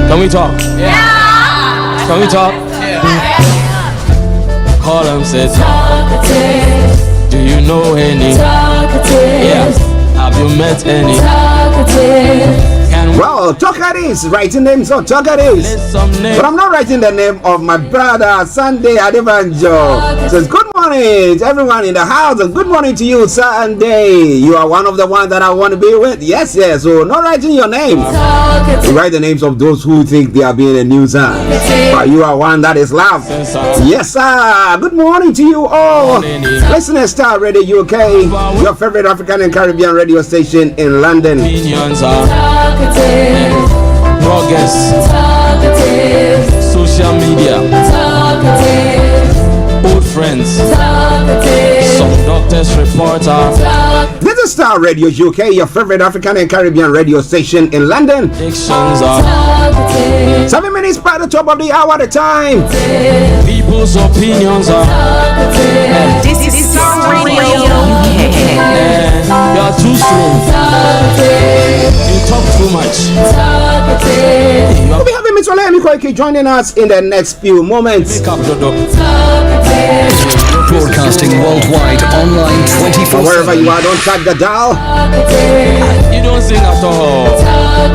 Can we talk? Yeah. Can we talk? Call him, say Talkatives. do you know any? Talkatives. Yes. Have you met any? Talkatives. Well, talkatives, writing names of talkatives. But I'm not writing the name of my brother Sunday Adebanjo. Says good morning to everyone in the house, and good morning to you, Sunday. You are one of the ones that I want to be with. Yes. So not writing your name. You write the names of those who think they are being a nuisance, but you are one that is loved. Yes, sir. Good morning to you all. Listen to Starr Radio UK, your favorite African and Caribbean radio station in London. Progress, social media, old friends, some doctors, reporter. This is Starr Radio UK, your favorite African and Caribbean radio station in London. 7 minutes by the top of the hour at a time. People's opinions are. This is Starr Radio UK. You're too slow. You talk too much. We'll be having Mr. Olayomi joining us in the next few moments. Broadcasting worldwide, online 24/7. Wherever you are, don't track the dial. You don't sing at all. And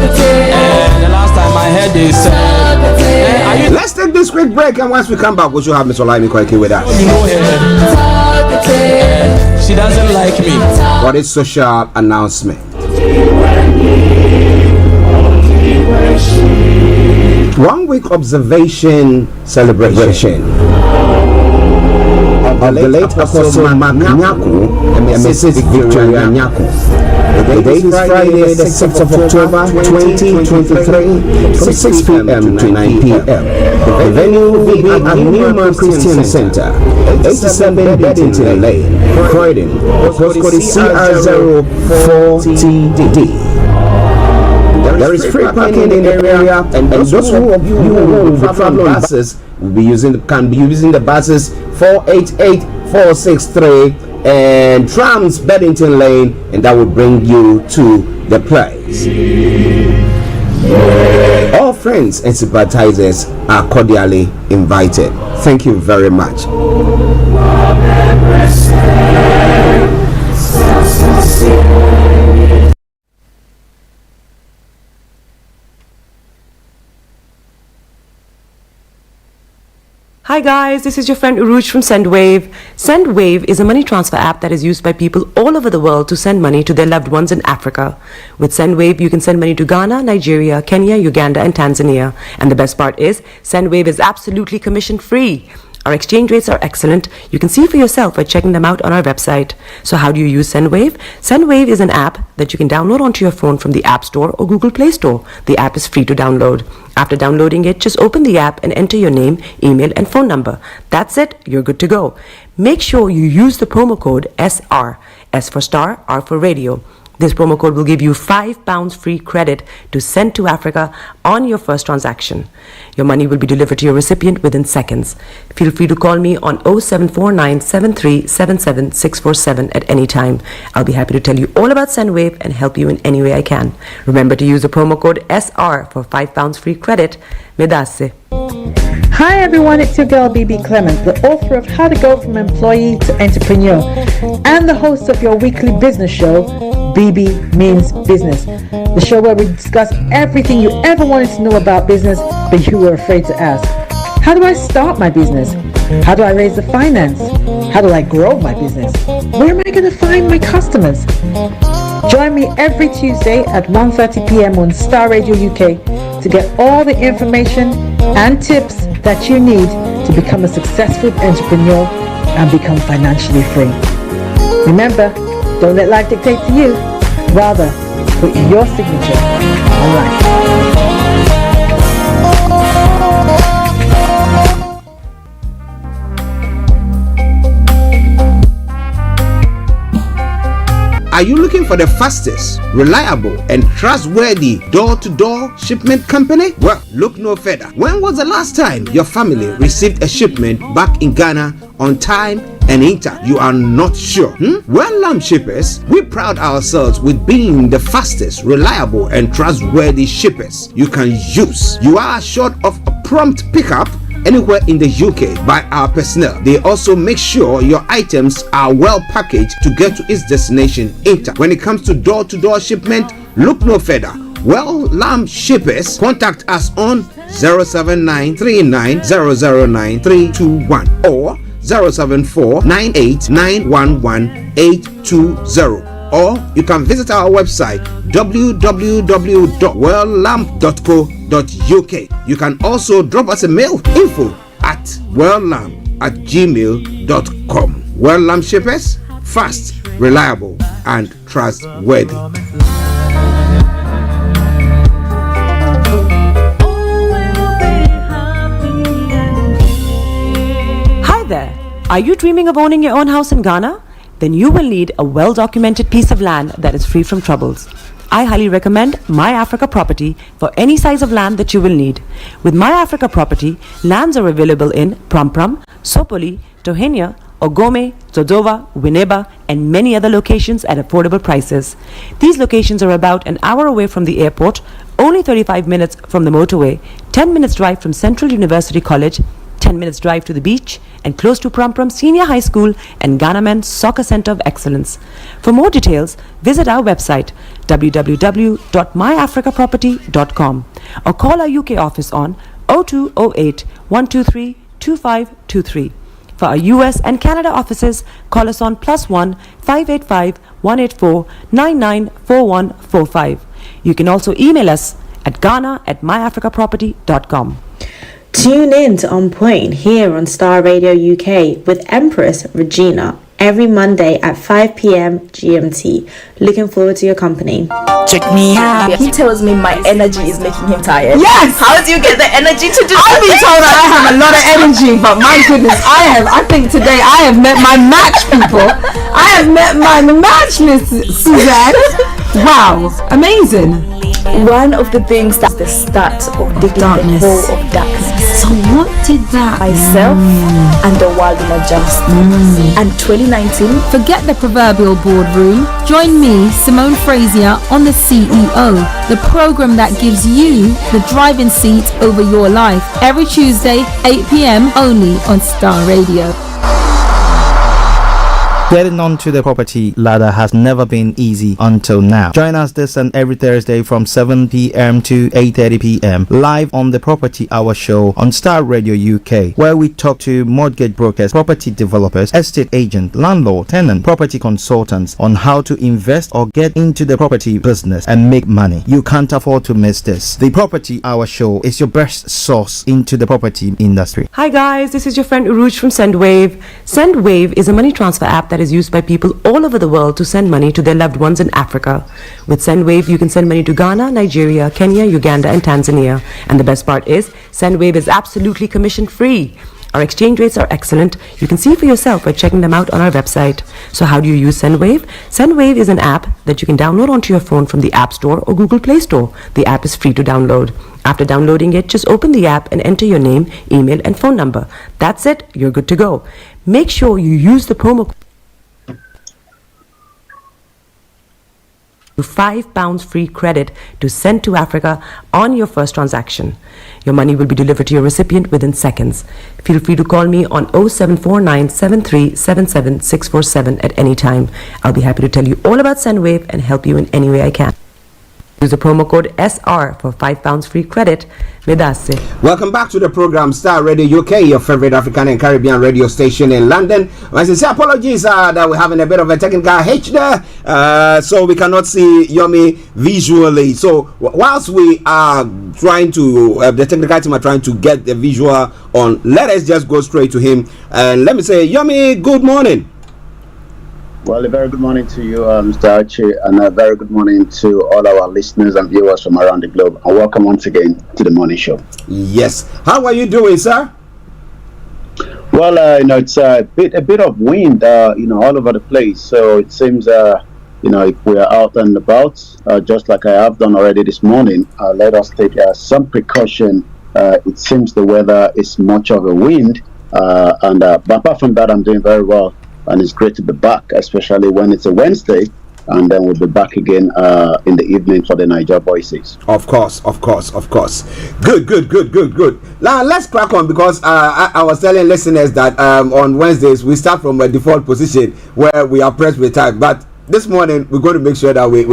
the last time I heard they said, let's take this quick break, and once we come back, we should have Mr. Olayomi with us. You know her. She doesn't like me. What is social announcement? One week observation celebration of the late Apostle Mark Nyaku and Mrs. Victoria Nyaku. The date is Friday, the 6th of October 2023, from 6 p.m. to 9 p.m. The venue will be at Newman Christian Center, 87 Beddington Lane, Croydon. The postcode is CR04TD. There is free parking in the area, and those who of you who will be traveling buses can be using the buses 488, 463, and trams Beddington Lane, and that will bring you to the place. All friends and sympathizers are cordially invited. Thank you very much. Hi guys, this is your friend Uruj from SendWave. SendWave is a money transfer app that is used by people all over the world to send money to their loved ones in Africa. With SendWave, you can send money to Ghana, Nigeria, Kenya, Uganda, and Tanzania. And the best part is, SendWave is absolutely commission free. Our exchange rates are excellent. You can see for yourself by checking them out on our website. So how do you use SendWave? SendWave is an app that you can download onto your phone from the App Store or Google Play Store. The app is free to download. After downloading it, just open the app and enter your name, email, and phone number. That's it. You're good to go. Make sure you use the promo code SR. S for Star, R for Radio. This promo code will give you £5 free credit to send to Africa on your first transaction. Your money will be delivered to your recipient within seconds. Feel free to call me on 0749 7377 647 at any time. I'll be happy to tell you all about SendWave and help you in any way I can. Remember to use the promo code SR for £5 free credit. Medasse. Hi everyone, it's your girl BB Clement, the author of How to Go From Employee to Entrepreneur and the host of your weekly business show, BB Means Business, the show where we discuss everything you ever wanted to know about business but you were afraid to ask. How do I start my business? How do I raise the finance? How do I grow my business? Where am I going to find my customers? Join me every Tuesday at 1:30 p.m. on Starr Radio UK to get all the information and tips that you need to become a successful entrepreneur and become financially free. Remember, don't let life dictate to you. Rather, put your signature on life. Are you looking for the fastest, reliable, and trustworthy door-to-door shipment company? Well, look no further. When was the last time your family received a shipment back in Ghana on time and in time? You are not sure? Well, Lamb Shippers, we pride ourselves with being the fastest, reliable, and trustworthy shippers you can use. You are assured of a prompt pickup anywhere in the UK by our personnel. They also make sure your items are well packaged to get to its destination in time. When it comes to door-to-door shipment, look no further. Well, Lamb Shippers, contact us on 07939009321 or 07498911820. Or you can visit our website www.welllamp.co.uk. You can also drop us a mail, info@welllamp@gmail.com. Well Lamp Shippers, fast, reliable, and trustworthy. Hi there. Are you dreaming of owning your own house in Ghana? Then you will need a well-documented piece of land that is free from troubles. I highly recommend My Africa Property for any size of land that you will need. With My Africa Property, lands are available in Prampram, Sopoli, Tohenia, Ogome, Dodova, Winneba, and many other locations at affordable prices. These locations are about an hour away from the airport, only 35 minutes from the motorway, 10 minutes drive from Central University College, 10 minutes drive to the beach, and close to Prampram Senior High School and Ghana Men's Soccer Center of Excellence. For more details, visit our website www.myafricaproperty.com or call our UK office on 0208 123 2523. For our US and Canada offices, call us on +1 585 184 994145. You can also email us at ghana@myafricaproperty.com. Tune in to On Point here on Starr Radio UK with Empress Regina every Monday at 5 p.m. GMT. Looking forward to your company. Check me out. He tells me my energy is making him tired. Yes! How do you get the energy to do I've been told that I have a lot of energy, but my goodness, I think today I have met my match people. I have met my matchless Suzanne. Wow, amazing. One of the things that's the start of the darkness. Of darkness. So what did that myself and the world will adjust. And 2019, forget the proverbial boardroom. Join me, Simone Frazier, on the CEO, the program that gives you the driving seat over your life. Every Tuesday, 8 p.m. only on Starr Radio. Getting onto the property ladder has never been easy until now. Join us this and every Thursday from 7 p.m. to 8:30 p.m. live on the Property Hour Show on Starr Radio UK, where we talk to mortgage brokers, property developers, estate agents, landlord, tenant, property consultants on how to invest or get into the property business and make money. You can't afford to miss this. The Property Hour Show is your best source into the property industry. Hi guys, this is your friend Uruj from SendWave. SendWave is a money transfer app that is used by people all over the world to send money to their loved ones in Africa. With SendWave, you can send money to Ghana, Nigeria, Kenya, Uganda, and Tanzania. And the best part is, SendWave is absolutely commission free. Our exchange rates are excellent. You can see for yourself by checking them out on our website. So how do you use SendWave? SendWave is an app that you can download onto your phone from the App Store or Google Play Store. The app is free to download. After downloading it, just open the app and enter your name, email, and phone number. That's it. You're good to go. Make sure you use the promo code to £5 free credit to send to Africa on your first transaction. Your money will be delivered to your recipient within seconds. Feel free to call me on 0749 7377 647 at any time. I'll be happy to tell you all about SendWave and help you in any way I can. Use the promo code SR for £5 free credit. Vedase. Welcome back to the program Starr Radio UK, your favorite African and Caribbean radio station in London. I say apologies that we're having a bit of a technical hitch there, so we cannot see Yomi visually. So whilst we are trying to, the technical team are trying to get the visual on, let us just go straight to him. And let me say, Yomi, good morning. Well, a very good morning to you, Mr. Archie, and a very good morning to all our listeners and viewers from around the globe. And welcome once again to the morning show. Yes. How are you doing, sir? Well, it's a bit of wind, all over the place. So it seems, if we are out and about, just like I have done already this morning, let us take some precaution. It seems the weather is much of a wind, but apart from that, I'm doing very well. And it's great to be back, especially when it's a Wednesday, and then we'll be back again in the evening for the Niger Voices. Of course. Good. Now let's crack on, because I was telling listeners that on Wednesdays we start from a default position where we are pressed with time, but this morning we're going to make sure that we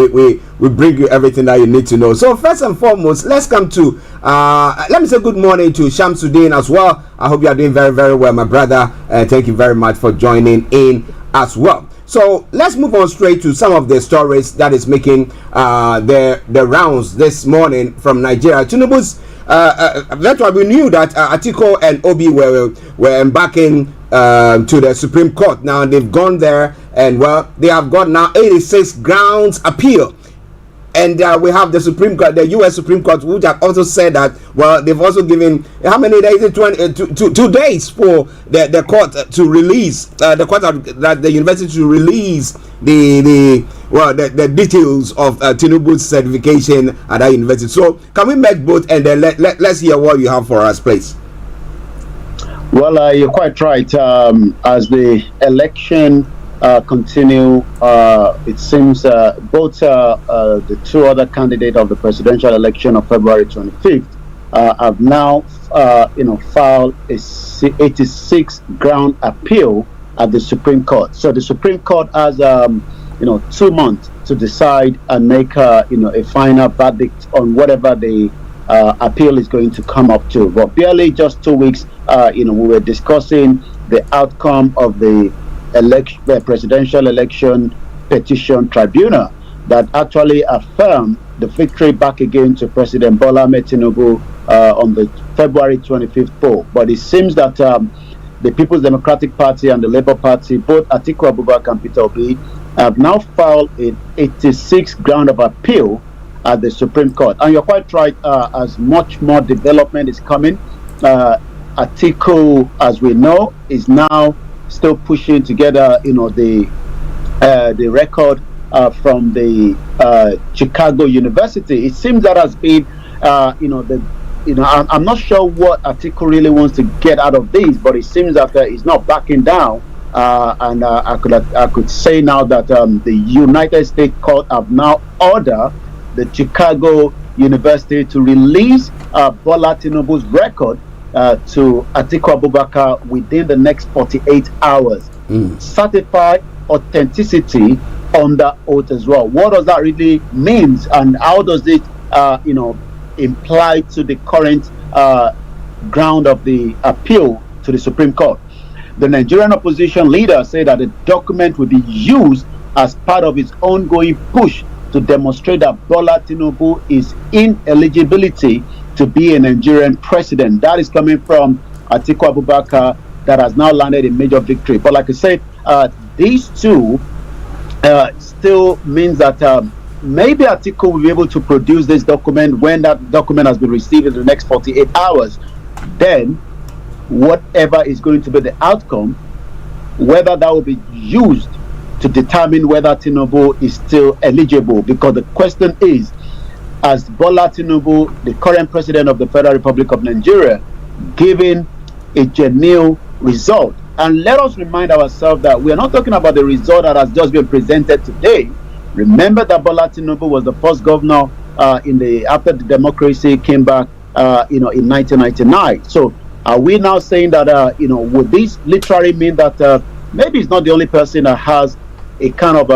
bring you everything that you need to know. So first and foremost, let's come to let me say good morning to Shamsuddin as well. I hope you are doing very, very well, my brother. Thank you very much for joining in as well. So let's move on straight to some of the stories that is making the rounds this morning from Nigeria. Tinubu's that's why we knew that Atiku and Obi were embarking to the Supreme Court. Now they've gone there, and they have got now 86 grounds appeal. And we have the Supreme Court, the U.S. Supreme Court, which have also said that, they've also given, how many days? 2 days for the court to release, the university to release the details of Tinubu's certification at that university. So can we make both, and then let's hear what you have for us, please? Well, you're quite right. As the election continue, it seems both the two other candidates of the presidential election of February 25th have now filed a 86 ground appeal at the Supreme Court. So the Supreme Court has 2 months to decide and make a final verdict on whatever the appeal is going to come up to. But barely just 2 weeks, we were discussing the outcome of the presidential election petition tribunal that actually affirmed the victory back again to President Bola Ahmed Tinubu on the February 25th poll. But it seems that the People's Democratic Party and the Labour Party, both Atiku Abubakar and Peter Obi, have now filed an 86 ground of appeal at the Supreme Court. And you're quite right, as much more development is coming. Atiku, as we know, is now still pushing together, the record from the Chicago University. It seems that has been, I'm not sure what Atiku really wants to get out of this, but it seems that he's not backing down. And I could say now that the United States Court have now ordered the Chicago University to release Bola Tinubu's record to Atiku Abubakar within the next 48 hours. Certified authenticity under oath as well. What does that really mean, and how does it, imply to the current ground of the appeal to the Supreme Court? The Nigerian opposition leader said that the document will be used as part of its ongoing push to demonstrate that Bola Tinubu is ineligibility to be a Nigerian president. That is coming from Atiku Abubakar, that has now landed a major victory. But like I said, these two still means that maybe Atiku will be able to produce this document when that document has been received in the next 48 hours. Then, whatever is going to be the outcome, whether that will be used to determine whether Tinubu is still eligible. Because the question is, as Bola Tinubu, the current president of the Federal Republic of Nigeria, given a genuine result? And let us remind ourselves that we are not talking about the result that has just been presented today. Remember that Bola Tinubu was the first governor after the democracy came back, in 1999. So, are we now saying that would this literally mean that maybe he's not the only person that has a kind of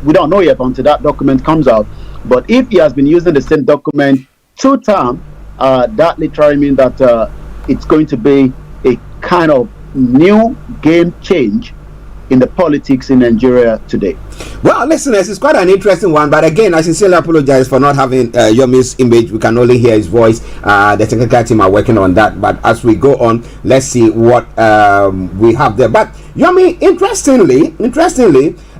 we don't know yet until that document comes out. But if he has been using the same document 2 times, that literally means that it's going to be a kind of new game change in the politics in Nigeria today. Well, listeners, it's quite an interesting one, but again, I sincerely apologize for not having Yomi's image. We can only hear his voice. The technical team are working on that, but as we go on, let's see what we have there. But Yomi, interestingly,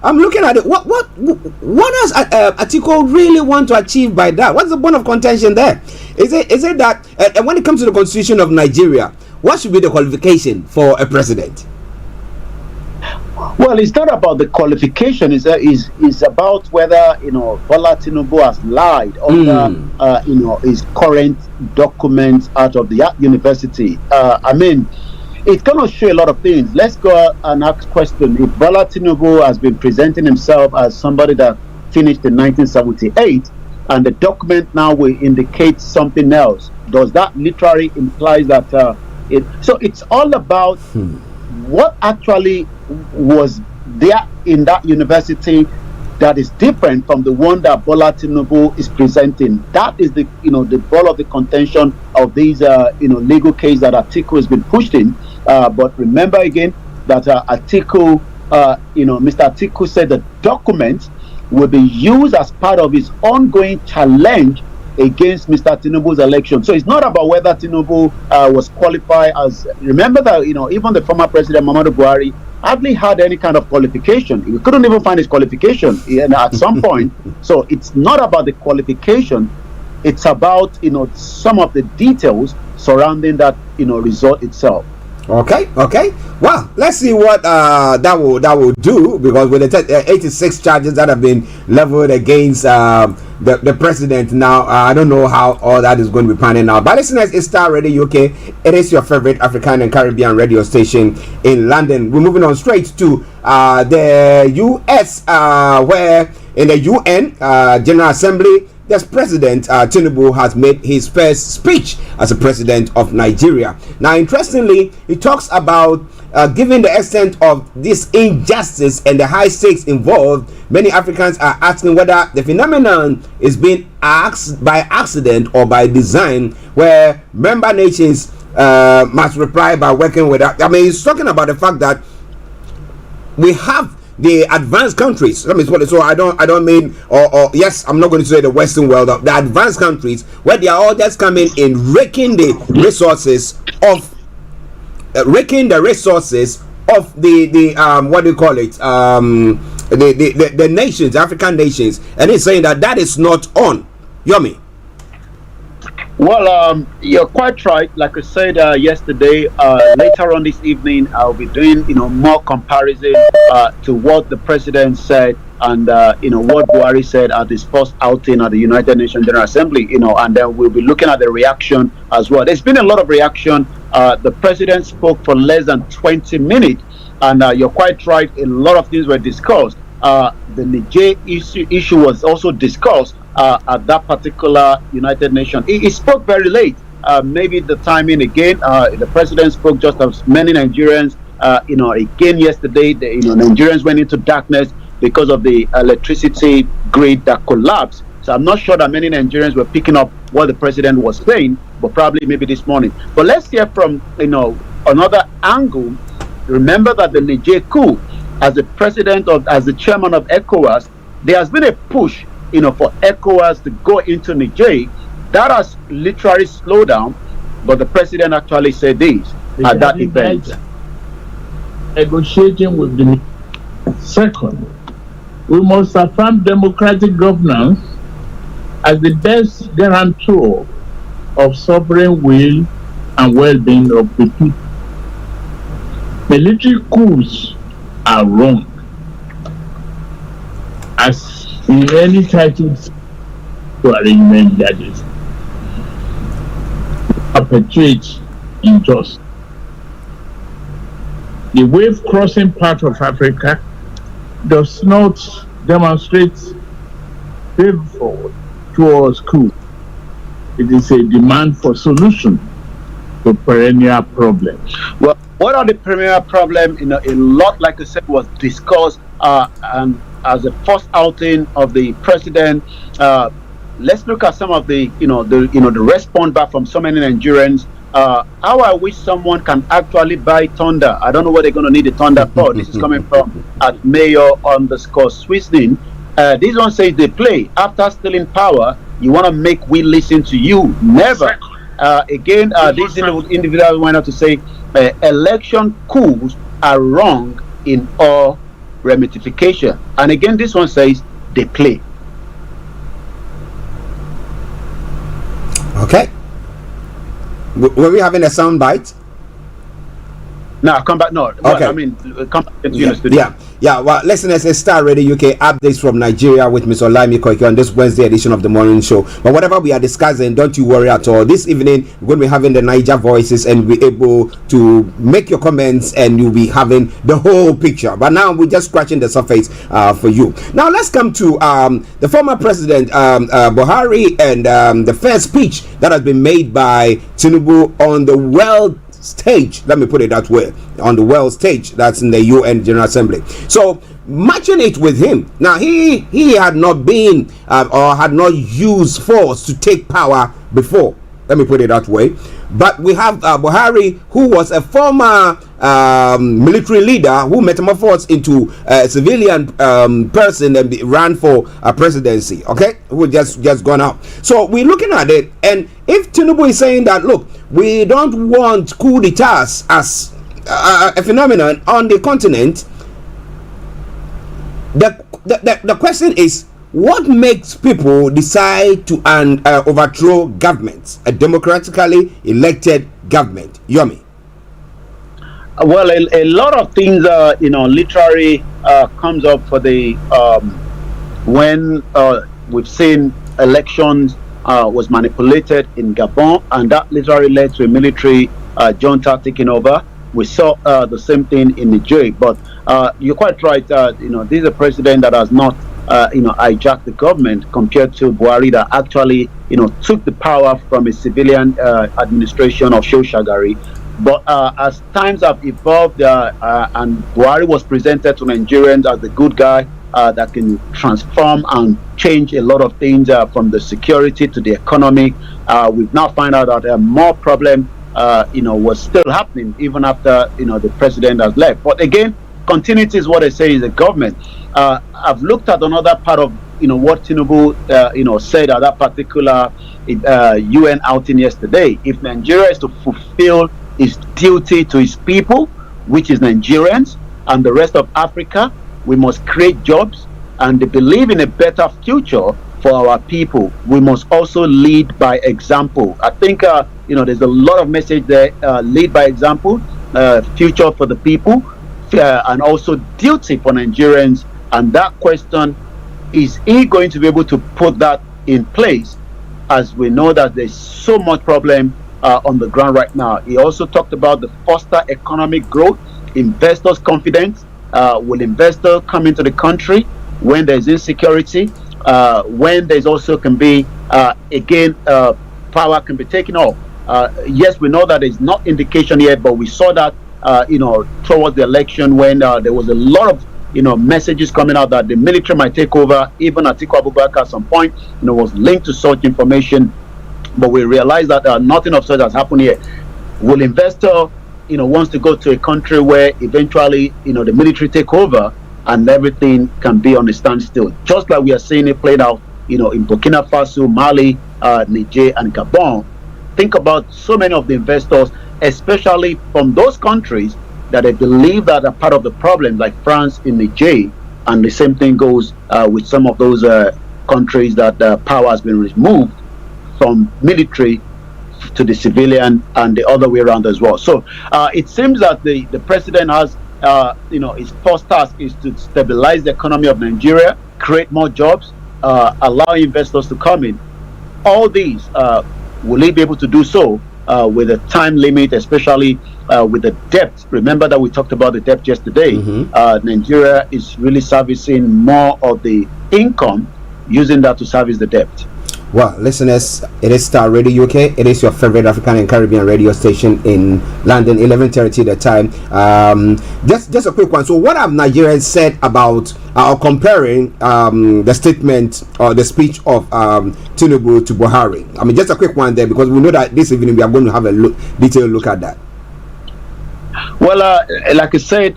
I'm looking at it. What does Atiku really want to achieve by that? What's the point of contention there? Is it that when it comes to the constitution of Nigeria, what should be the qualification for a president? Well, it's not about the qualification. It's about whether Bola Tinubu has lied under his current documents out of the university. I mean, it's going to show a lot of things. Let's go and ask question. If Bola Tinubu has been presenting himself as somebody that finished in 1978, and the document now will indicate something else, does that literally imply that So it's all about what actually was there in that university that is different from the one that Bola Tinubu is presenting. That is the the ball of the contention of these legal case that Atiku has been pushed in. But remember again that Atiku, Mr. Atiku said the document will be used as part of his ongoing challenge against Mr. Tinubu's election. So it's not about whether Tinubu was qualified as. Remember that even the former president Muhammadu Buhari hardly had any kind of qualification. He couldn't even find his qualification at some point. So it's not about the qualification. It's about some of the details surrounding that result itself. Okay. Well, let's see what that will do, because with the 86 charges that have been leveled against the president now, I don't know how all that is going to be panning out. But listeners, it's Starr Radio UK. It is your favorite African and Caribbean radio station in London. We're moving on straight to the US, where in the UN General Assembly, the President Tinubu has made his first speech as a president of Nigeria. Now, interestingly, he talks about given the extent of this injustice and the high stakes involved, many Africans are asking whether the phenomenon is being asked by accident or by design, where member nations must reply by working with that. I mean, he's talking about the fact that we have the advanced countries. Let me so I don't mean or yes, I'm not going to say the Western world, the advanced countries, where they are all just coming in raking the resources of the what do you call it, the nations, African nations, and he's saying that is not on. Yomi. Well, you're quite right. Like I said yesterday, later on this evening, I'll be doing more comparison to what the president said and what Buhari said at his first outing at the United Nations General Assembly. And then we'll be looking at the reaction as well. There's been a lot of reaction. The president spoke for less than 20 minutes, and you're quite right. A lot of things were discussed. The Niger issue was also discussed at that particular United Nations. He spoke very late. Maybe the timing again. The president spoke just as many Nigerians Again yesterday, Nigerians went into darkness because of the electricity grid that collapsed. So I'm not sure that many Nigerians were picking up what the president was saying, but probably maybe this morning. But let's hear from another angle. Remember that the Niger coup, as the chairman of ECOWAS, there has been a push, for ECOWAS to go into Niger. That has literally slowed down, but the president actually said this at that event. Negotiating with the second, we must affirm democratic governance as the best guarantor of sovereign will and well-being of the people. Military coups are wrong, as in any titles to arrangement that is perpetuate injustice. The wave crossing part of Africa does not demonstrate favor forward towards coup. It is a demand for solution to perennial problems. Well, what are the perennial problems? A lot, like I said, was discussed, and as a first outing of the president. Let's look at some of the response back from so many Nigerians. How I wish someone can actually buy thunder. I don't know what they're going to need the thunder for. This is coming from at Mayor_Swisnin. This one says they play after stealing power. You want to make we listen to you? Never. Again, this individual went on to say election coups are wrong in all ramification. And again, this one says they play. Okay. Were we having a sound bite? No, come back. No, okay. Come back into the studio. Yeah. Well, listeners, it's Starr Radio UK updates from Nigeria with Ms. Olayomi Koiki on this Wednesday edition of the morning show. But whatever we are discussing, don't you worry at all. This evening, we're going to be having the Niger voices and be able to make your comments, and you'll be having the whole picture. But now we're just scratching the surface for you. Now let's come to the former president Buhari and the first speech that has been made by Tinubu on the world stage, let me put it that way, on the world stage, that's in the UN General Assembly. So matching it with him, now he had not been or had not used force to take power before, let me put it that way. But we have Buhari, who was a former military leader who metamorphosed into a civilian person and ran for a presidency, okay, who just gone out. So we're looking at it, and if Tinubu is saying that, look, we don't want coup d'etats as a phenomenon on the continent, the question is, what makes people decide to overthrow governments, a democratically elected government? Yomi. Well, a lot of things, literally comes up for the when we've seen elections was manipulated in Gabon, and that literally led to a military junta taking over. We saw the same thing in Niger, but you're quite right. This is a president that has not hijacked the government compared to Buhari, that actually took the power from a civilian administration of Shagari. But as times have evolved, and Buhari was presented to Nigerians as the good guy that can transform and change a lot of things from the security to the economy, we've now found out that more problem was still happening even after the president has left. But again, continuity is what they say is the government. I've looked at another part of what Tinubu said at that particular UN outing yesterday. If Nigeria is to fulfill its duty to its people, which is Nigerians and the rest of Africa, we must create jobs and believe in a better future for our people. We must also lead by example. I think there's a lot of message there. Lead by example, future for the people, and also duty for Nigerians. And that question, is he going to be able to put that in place, as we know that there's so much problem on the ground right now? He also talked about the foster economic growth, investors' confidence. Will investors come into the country when there's insecurity, when there's also can be power can be taken off? Yes, we know that there's not indication yet, but we saw that towards the election when there was a lot of messages coming out that the military might take over. Even Atiku Abubakar at some point, was linked to such information. But we realize that nothing of such has happened here. Will investor, wants to go to a country where eventually, the military take over and everything can be on a standstill, just like we are seeing it played out, in Burkina Faso, Mali, Niger, and Gabon. Think about so many of the investors, especially from those countries that they believe that are part of the problem, like France in Niger, and the same thing goes with some of those countries that power has been removed from military to the civilian and the other way around as well. So it seems that the president has, his first task is to stabilize the economy of Nigeria, create more jobs, allow investors to come in. All these, will he be able to do so with a time limit, especially with the debt? Remember that we talked about the debt yesterday. Nigeria is really servicing more of the income, using that to service the debt. Well, listeners, it is Starr Radio UK. It is your favorite African and Caribbean radio station in London, 11:30 the time. Just a quick one. So what have Nigerians said about comparing the statement or the speech of Tinubu to Buhari? I mean, just a quick one there, because we know that this evening we are going to have a detailed look at that. Well, like I said,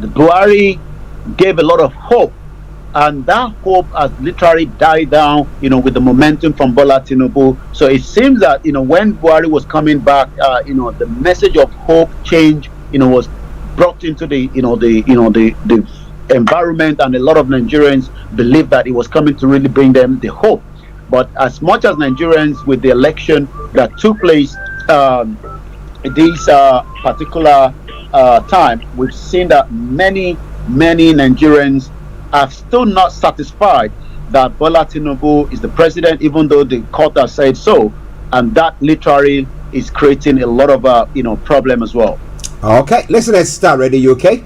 Buhari gave a lot of hope, and that hope has literally died down, with the momentum from Bola Tinubu. So it seems that, when Buhari was coming back, the message of hope, change, was brought into the environment, and a lot of Nigerians believe that it was coming to really bring them the hope. But as much as Nigerians, with the election that took place this particular time, we've seen that many Nigerians are still not satisfied that Bola Tinubu is the president, even though the court has said so, and that literally is creating a lot of problem as well. Okay, listen, let's start Radio UK.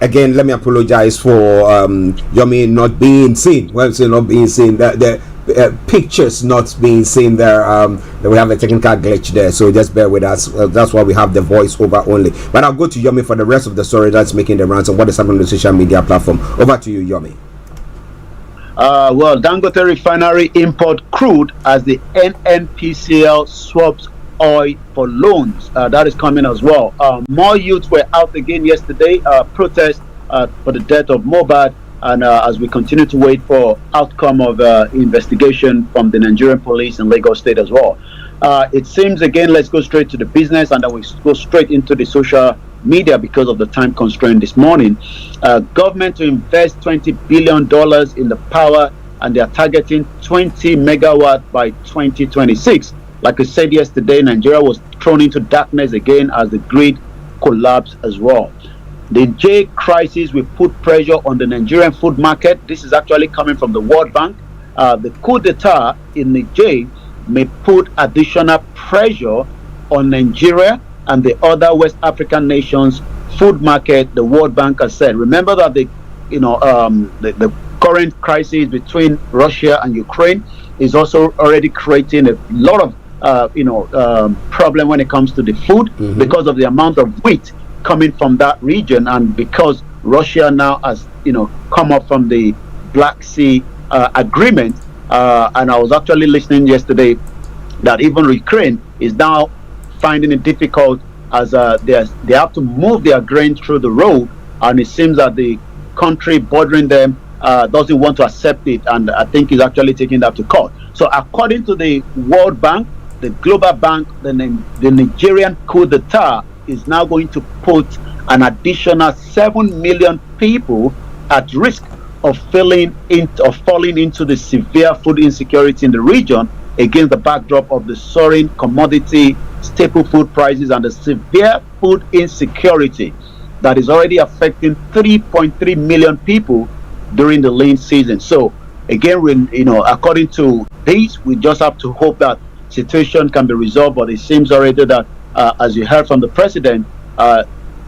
Again, let me apologize for Yomi not being seen. Well, not being seen. The pictures not being seen there. We have a technical glitch there, so just bear with us. That's why we have the voice over only. But I'll go to Yomi for the rest of the story that's making the rounds and what is happening on the social media platform. Over to you, Yomi. Well, Dangote Refinery import crude as the NNPCL swaps oil for loans. That is coming as well. More youths were out again yesterday, protest for the death of Mohbad, and as we continue to wait for outcome of investigation from the Nigerian police in Lagos State as well. It seems, again, let's go straight to the business, and then we go straight into the social media because of the time constraint this morning. Government to invest $20 billion in the power, and they are targeting 20 megawatt by 2026. Like I said yesterday, Nigeria was thrown into darkness again as the grid collapsed as well. The J crisis will put pressure on the Nigerian food market. This is actually coming from the World Bank. The coup d'etat in Niger may put additional pressure on Nigeria and the other West African nations' food market, the World Bank has said. Remember that the current crisis between Russia and Ukraine is also already creating a lot of problem when it comes to the food, because of the amount of wheat coming from that region, and because Russia now has come up from the Black Sea agreement, and I was actually listening yesterday that even Ukraine is now finding it difficult as they have to move their grain through the road, and it seems that the country bordering them doesn't want to accept it, and I think is actually taking that to court. So according to the World Bank, the Global Bank, the Nigerian coup d'etat is now going to put an additional 7 million people at risk of falling into the severe food insecurity in the region, against the backdrop of the soaring commodity staple food prices and the severe food insecurity that is already affecting 3.3 million people during the lean season. So again, according to this, we just have to hope that situation can be resolved, but it seems already that as you heard from the president,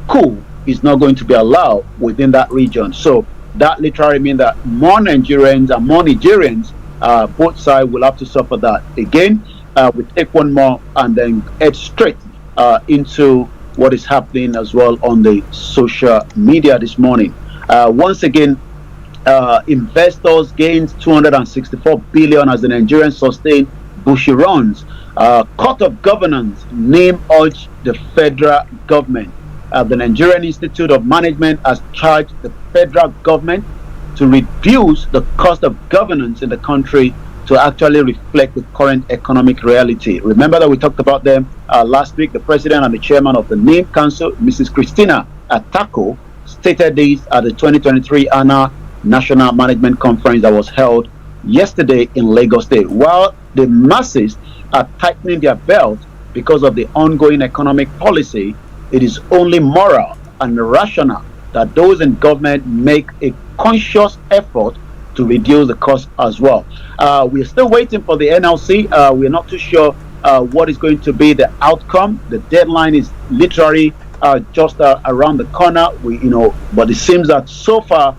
coup is not going to be allowed within that region. So that literally means that more Nigerians and more Nigerians, both sides will have to suffer that. Again, we take one more and then head straight into what is happening as well on the social media this morning. Once again, investors gained 264 billion as the Nigerians sustain bushy runs. Court of Governance name urged the federal government. The Nigerian Institute of Management has charged the federal government to reduce the cost of governance in the country to actually reflect the current economic reality. Remember that we talked about them last week. The president and the chairman of the NAME Council, Mrs. Christina Atako, stated this at the 2023 ANA National Management Conference that was held yesterday in Lagos State. While the masses are tightening their belt because of the ongoing economic policy, it is only moral and rational that those in government make a conscious effort to reduce the cost as well. We're still waiting for the NLC. We're not too sure what is going to be the outcome. The deadline is literally just around the corner. But it seems that so far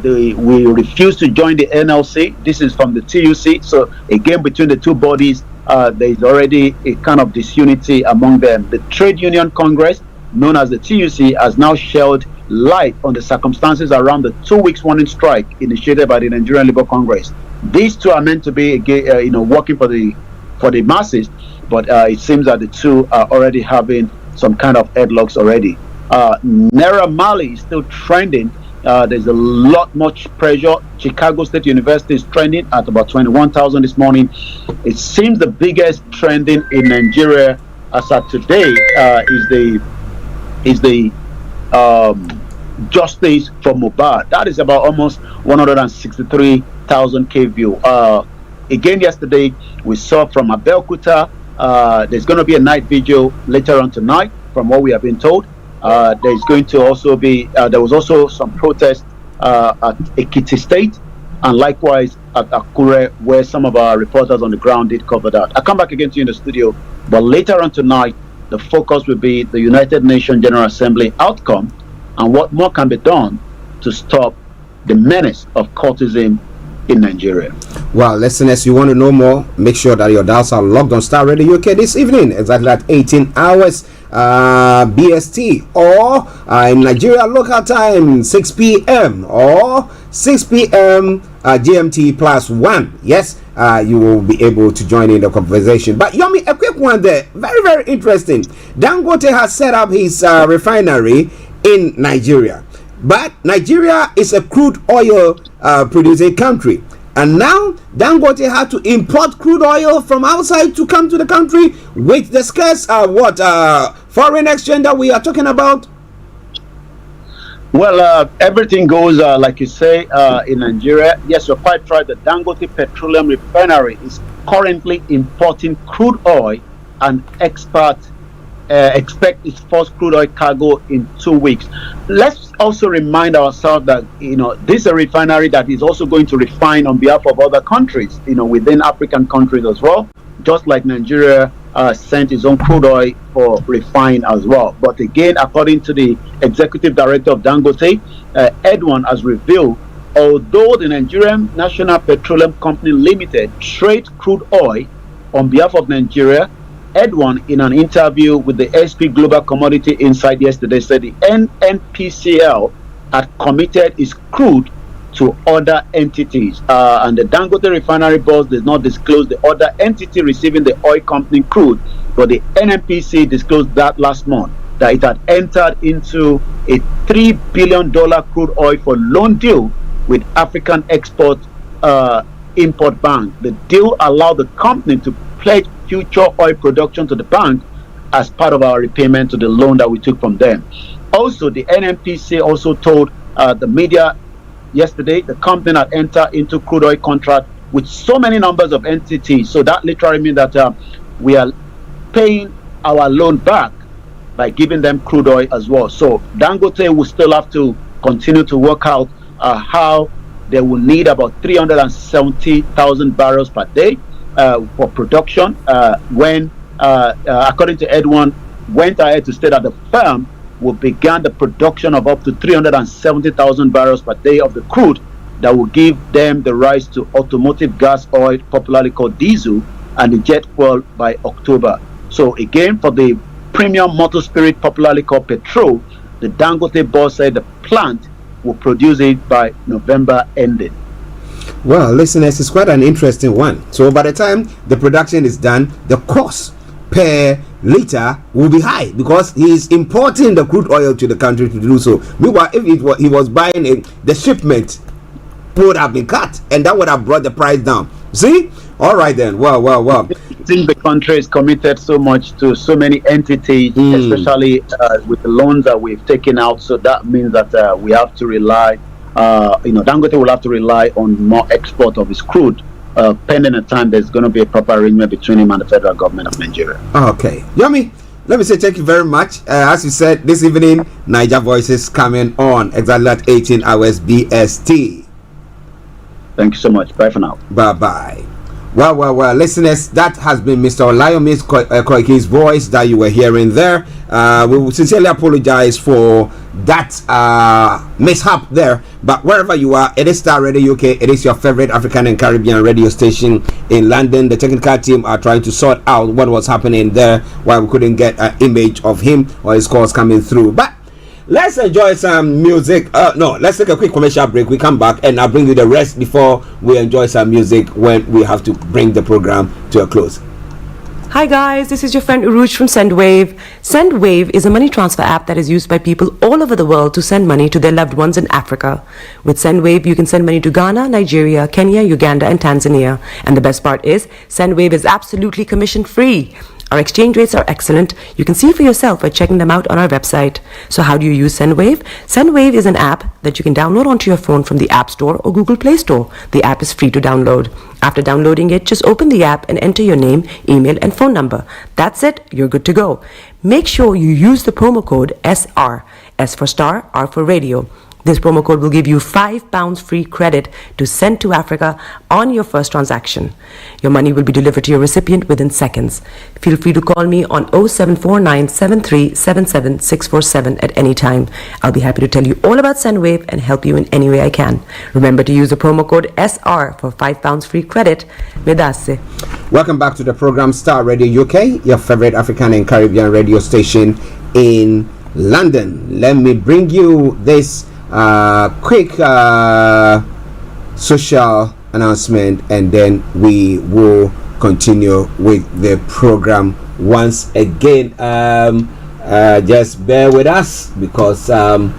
we refuse to join the NLC. This is from the TUC. So again, between the two bodies, there is already a kind of disunity among them. The Trade Union Congress, known as the TUC, has now shed light on the circumstances around the 2 weeks warning strike initiated by the Nigerian Labour Congress. These two are meant to be, working for the masses, but it seems that the two are already having some kind of headlocks already. Naira Marley is still trending. There's a much pressure. Chicago State University is trending at about 21,000 this morning. It seems the biggest trending in Nigeria as of today is the justice for Mohbad. That is about almost 163,000 K view. Again, yesterday we saw from Abeokuta. There's going to be a night vigil later on tonight, from what we have been told. There's going to also be there was also some protest at Ekiti State, and likewise at Akure, where some of our reporters on the ground did cover that. I'll come back again to you in the studio, but later on tonight the focus will be the United Nations General Assembly outcome and what more can be done to stop the menace of cultism in Nigeria. Well, listeners, you want to know more, make sure that your dials are logged on Star Radio UK this evening, exactly at 18 hours BST, or in Nigeria local time 6 p.m. or 6 p.m. GMT +1. Yes, you will be able to join in the conversation. But Yomi, a quick one there, very, very interesting. Dangote has set up his refinery in Nigeria, but Nigeria is a crude oil producing country, and now Dangote had to import crude oil from outside to come to the country with the scarce foreign exchange that we are talking about. Well, everything goes like you say in Nigeria. Yes, you're quite right. The Dangote Petroleum Refinery is currently importing crude oil, and experts expect its first crude oil cargo in 2 weeks. Let's also remind ourselves that this is a refinery that is also going to refine on behalf of other countries, within African countries as well, just like Nigeria sent its own crude oil for refine as well. But again, according to the executive director of Dangote, Edwin, has revealed, although the Nigerian National Petroleum Company Limited trade crude oil on behalf of Nigeria, Edwin, in an interview with the SP Global Commodity Insight yesterday, said the NNPCL had committed its crude to other entities, and the Dangote Refinery board does not disclose the other entity receiving the oil company crude, but the NNPC disclosed that last month, that it had entered into a $3 billion crude oil for loan deal with African Export Import Bank. The deal allowed the company to pledge future oil production to the bank as part of our repayment to the loan that we took from them. Also, the NNPC also told the media yesterday the company had entered into crude oil contract with so many numbers of entities. So that literally means that we are paying our loan back by giving them crude oil as well. So Dangote will still have to continue to work out how they will need about 370,000 barrels per day for production, when according to Edwin, went ahead to state that the firm will begin the production of up to 370,000 barrels per day of the crude that will give them the rights to automotive gas oil, popularly called diesel, and the jet fuel by October. So again, for the premium motor spirit, popularly called petrol. The Dangote boss said the plant will produce it by November ending. Well, listeners, it's quite an interesting one. So by the time the production is done, the cost per liter will be high because he is importing the crude oil to the country to do so. Meanwhile, if he was buying it, the shipment would have been cut, and that would have brought the price down. See? All right then. Well. Since the country is committed so much to so many entities, especially with the loans that we've taken out, so that means that we have to rely. Dangote will have to rely on more export of his crude. Pending the time there's going to be a proper arrangement between him and the federal government of Nigeria. Okay, Yomi, let me say thank you very much. As you said, this evening, Niger Voices coming on exactly at 18 hours BST. Thank you so much. Bye for now. Bye. Well, listeners, that has been Mr. Olayomi's Koiki's voice that you were hearing there. We will sincerely apologize for that mishap there, but wherever you are, it is Star Radio UK. It is your favorite African and Caribbean radio station in London. The technical team are trying to sort out what was happening there, why we couldn't get an image of him or his calls coming through. But let's enjoy some music. Let's take a quick commercial break. We come back and I'll bring you the rest before we enjoy some music when we have to bring the program to a close. Hi guys, this is your friend Uruj from SendWave. SendWave is a money transfer app that is used by people all over the world to send money to their loved ones in Africa. With SendWave, you can send money to Ghana, Nigeria, Kenya, Uganda, and Tanzania. And the best part is, SendWave is absolutely commission free. Our exchange rates are excellent. You can see for yourself by checking them out on our website. So how do you use SendWave? SendWave is an app that you can download onto your phone from the App Store or Google Play Store. The app is free to download. After downloading it, just open the app and enter your name, email, and phone number. That's it. You're good to go. Make sure you use the promo code SR. S for Star, R for Radio. This promo code will give you £5 free credit to send to Africa on your first transaction. Your money will be delivered to your recipient within seconds. Feel free to call me on 0749 7377 647 at any time. I'll be happy to tell you all about SendWave and help you in any way I can. Remember to use the promo code SR for £5 free credit. Vedasse. Welcome back to the program Star Radio UK, your favorite African and Caribbean radio station in London. Let me bring you this quick social announcement and then we will continue with the program once again. Just bear with us because the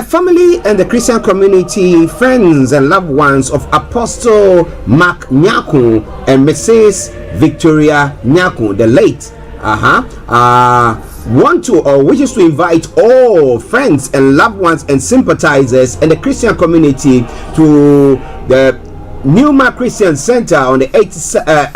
family and the Christian community, friends and loved ones of Apostle Mark Nyaku and Mrs. Victoria Nyaku, the late, want to or wishes to invite all friends and loved ones and sympathizers and the Christian community to the Newmark Christian Center on the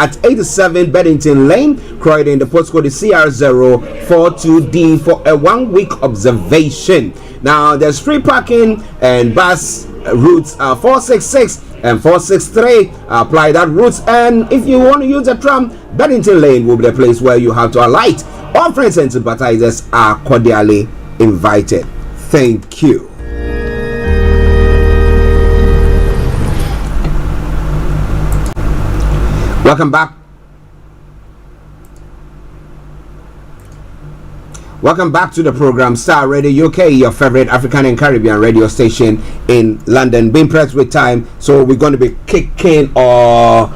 at 87 Beddington Lane, Croydon. The postcode is CR042D for a 1-week observation. Now there's free parking and bus routes 466 and 463. Apply that routes, and if you want to use the tram, Beddington Lane will be the place where you have to alight. All friends and sympathizers are cordially invited. Thank you. Welcome back. Welcome back to the program Star Radio UK, your favorite African and Caribbean radio station in London. Being pressed with time, so we're going to be kicking or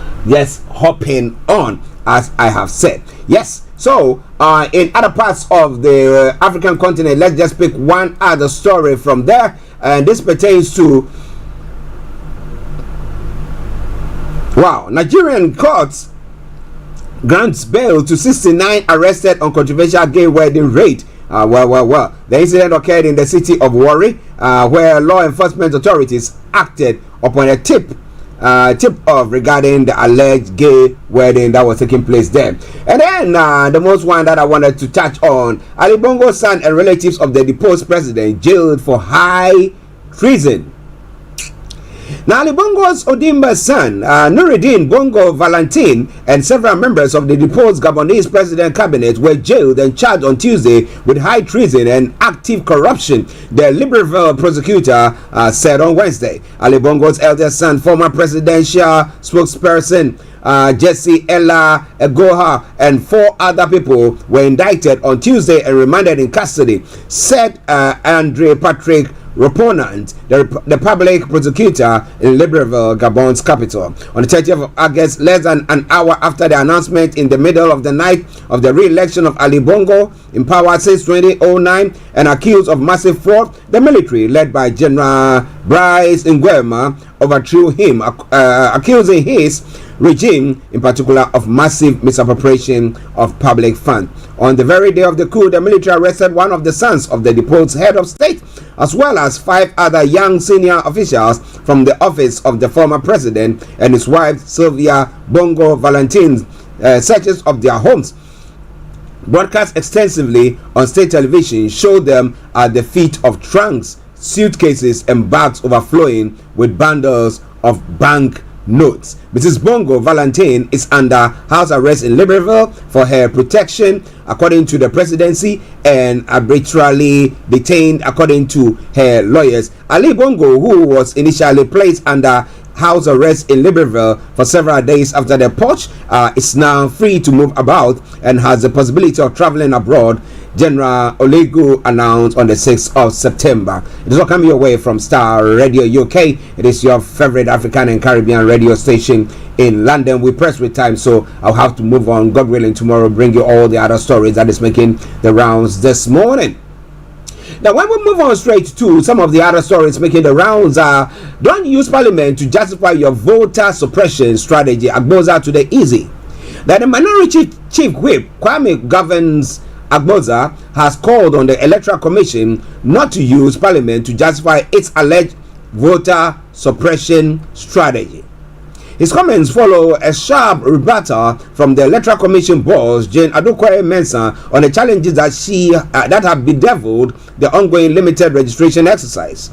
hopping on, as I have said. Yes. So, in other parts of the African continent, let's just pick one other story from there, and this pertains to Nigerian courts grants bail to 69 arrested on controversial gay wedding raid. The incident occurred in the city of Warri, where law enforcement authorities acted upon a tip tip-off regarding the alleged gay wedding that was taking place there. And then the most one that I wanted to touch on, Ali Bongo's son and relatives of the deposed president jailed for high treason. Now, Ali Bongo's Odimba's son, Nuruddin Bongo Valentin, and several members of the deposed Gabonese president cabinet were jailed and charged on Tuesday with high treason and active corruption, the Libreville prosecutor said on Wednesday. Ali Bongo's eldest son, former presidential spokesperson Jesse Ella Egoha, and 4 other people were indicted on Tuesday and remanded in custody, said Andre Patrick Reponent, the public prosecutor in Libreville, Gabon's capital. On the 30th of August, less than an hour after the announcement in the middle of the night of the re-election of Ali Bongo, in power since 2009 and accused of massive fraud, the military, led by General Brice Nguema, overthrew him, accusing his regime in particular of massive misappropriation of public funds. On the very day of the coup, the military arrested one of the sons of the deposed head of state, as well as 5 other young senior officials from the office of the former president and his wife Sylvia Bongo Valentin. Searches of their homes, broadcast extensively on state television, showed them at the feet of trunks, suitcases, and bags overflowing with bundles of bank notes. Mrs. Bongo Valentin is under house arrest in Libreville for her protection, according to the presidency, and arbitrarily detained, according to her lawyers. Ali Bongo, who was initially placed under house arrest in Libreville for several days after the purge, is now free to move about and has the possibility of traveling abroad, General Olegu announced on the 6th of September. It is all coming your way from Starr Radio UK. It is your favorite African and Caribbean radio station in London. We press with time, so I'll have to move on. God willing, tomorrow bring you all the other stories that is making the rounds this morning. Now, when we move on straight to some of the other stories making the rounds, don't use parliament to justify your voter suppression strategy. Agboza to the easy. That the minority chief whip, Kwame Governs Agboza, has called on the Electoral Commission not to use parliament to justify its alleged voter suppression strategy. His comments follow a sharp rebuttal from the Electoral Commission boss, Jane Adokware Mensah, on the challenges that have bedeviled the ongoing limited registration exercise.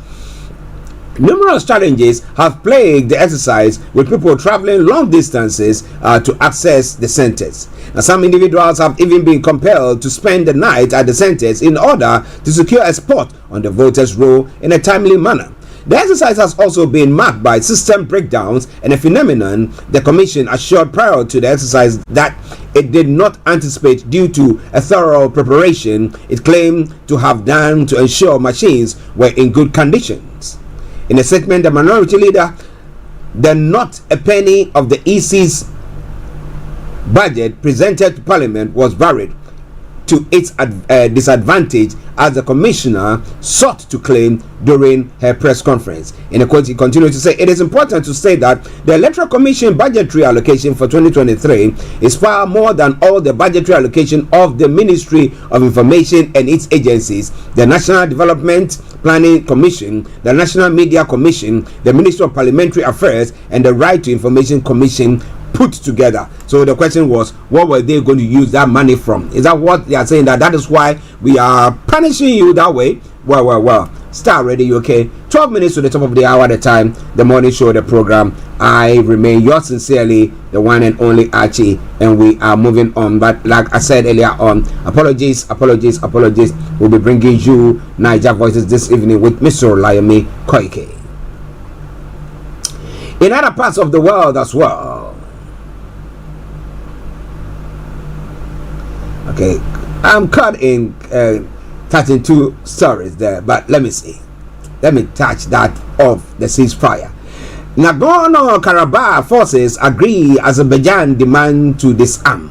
Numerous challenges have plagued the exercise, with people traveling long distances to access the centers. Now, some individuals have even been compelled to spend the night at the centers in order to secure a spot on the voters' roll in a timely manner. The exercise has also been marked by system breakdowns and a phenomenon the Commission assured prior to the exercise that it did not anticipate due to a thorough preparation it claimed to have done to ensure machines were in good conditions. In a statement, the minority leader, that not a penny of the EC's budget presented to Parliament was varied to its disadvantage, as the commissioner sought to claim during her press conference. In a quote, he continued to say, "It is important to say that the Electoral Commission budgetary allocation for 2023 is far more than all the budgetary allocation of the Ministry of Information and its agencies, the National Development Planning Commission, the National Media Commission, the Ministry of Parliamentary Affairs, and the Right to Information Commission put together." So the question was, what were they going to use that money from? Is that what they are saying, that is why we are punishing you that way? Well. Starr Radio UK, 12 minutes to the top of the hour at a time, the morning show, the program. I remain yours sincerely, the one and only Archie, and we are moving on. But like I said earlier on, apologies. We'll be bringing you Niger Voices this evening with Mr. Olayomi Koike. In other parts of the world as well. Okay, I'm caught in touching 2 stories there, but let me see. Let me touch that of the ceasefire. Nagorno-Karabakh forces agree Azerbaijan demand to disarm.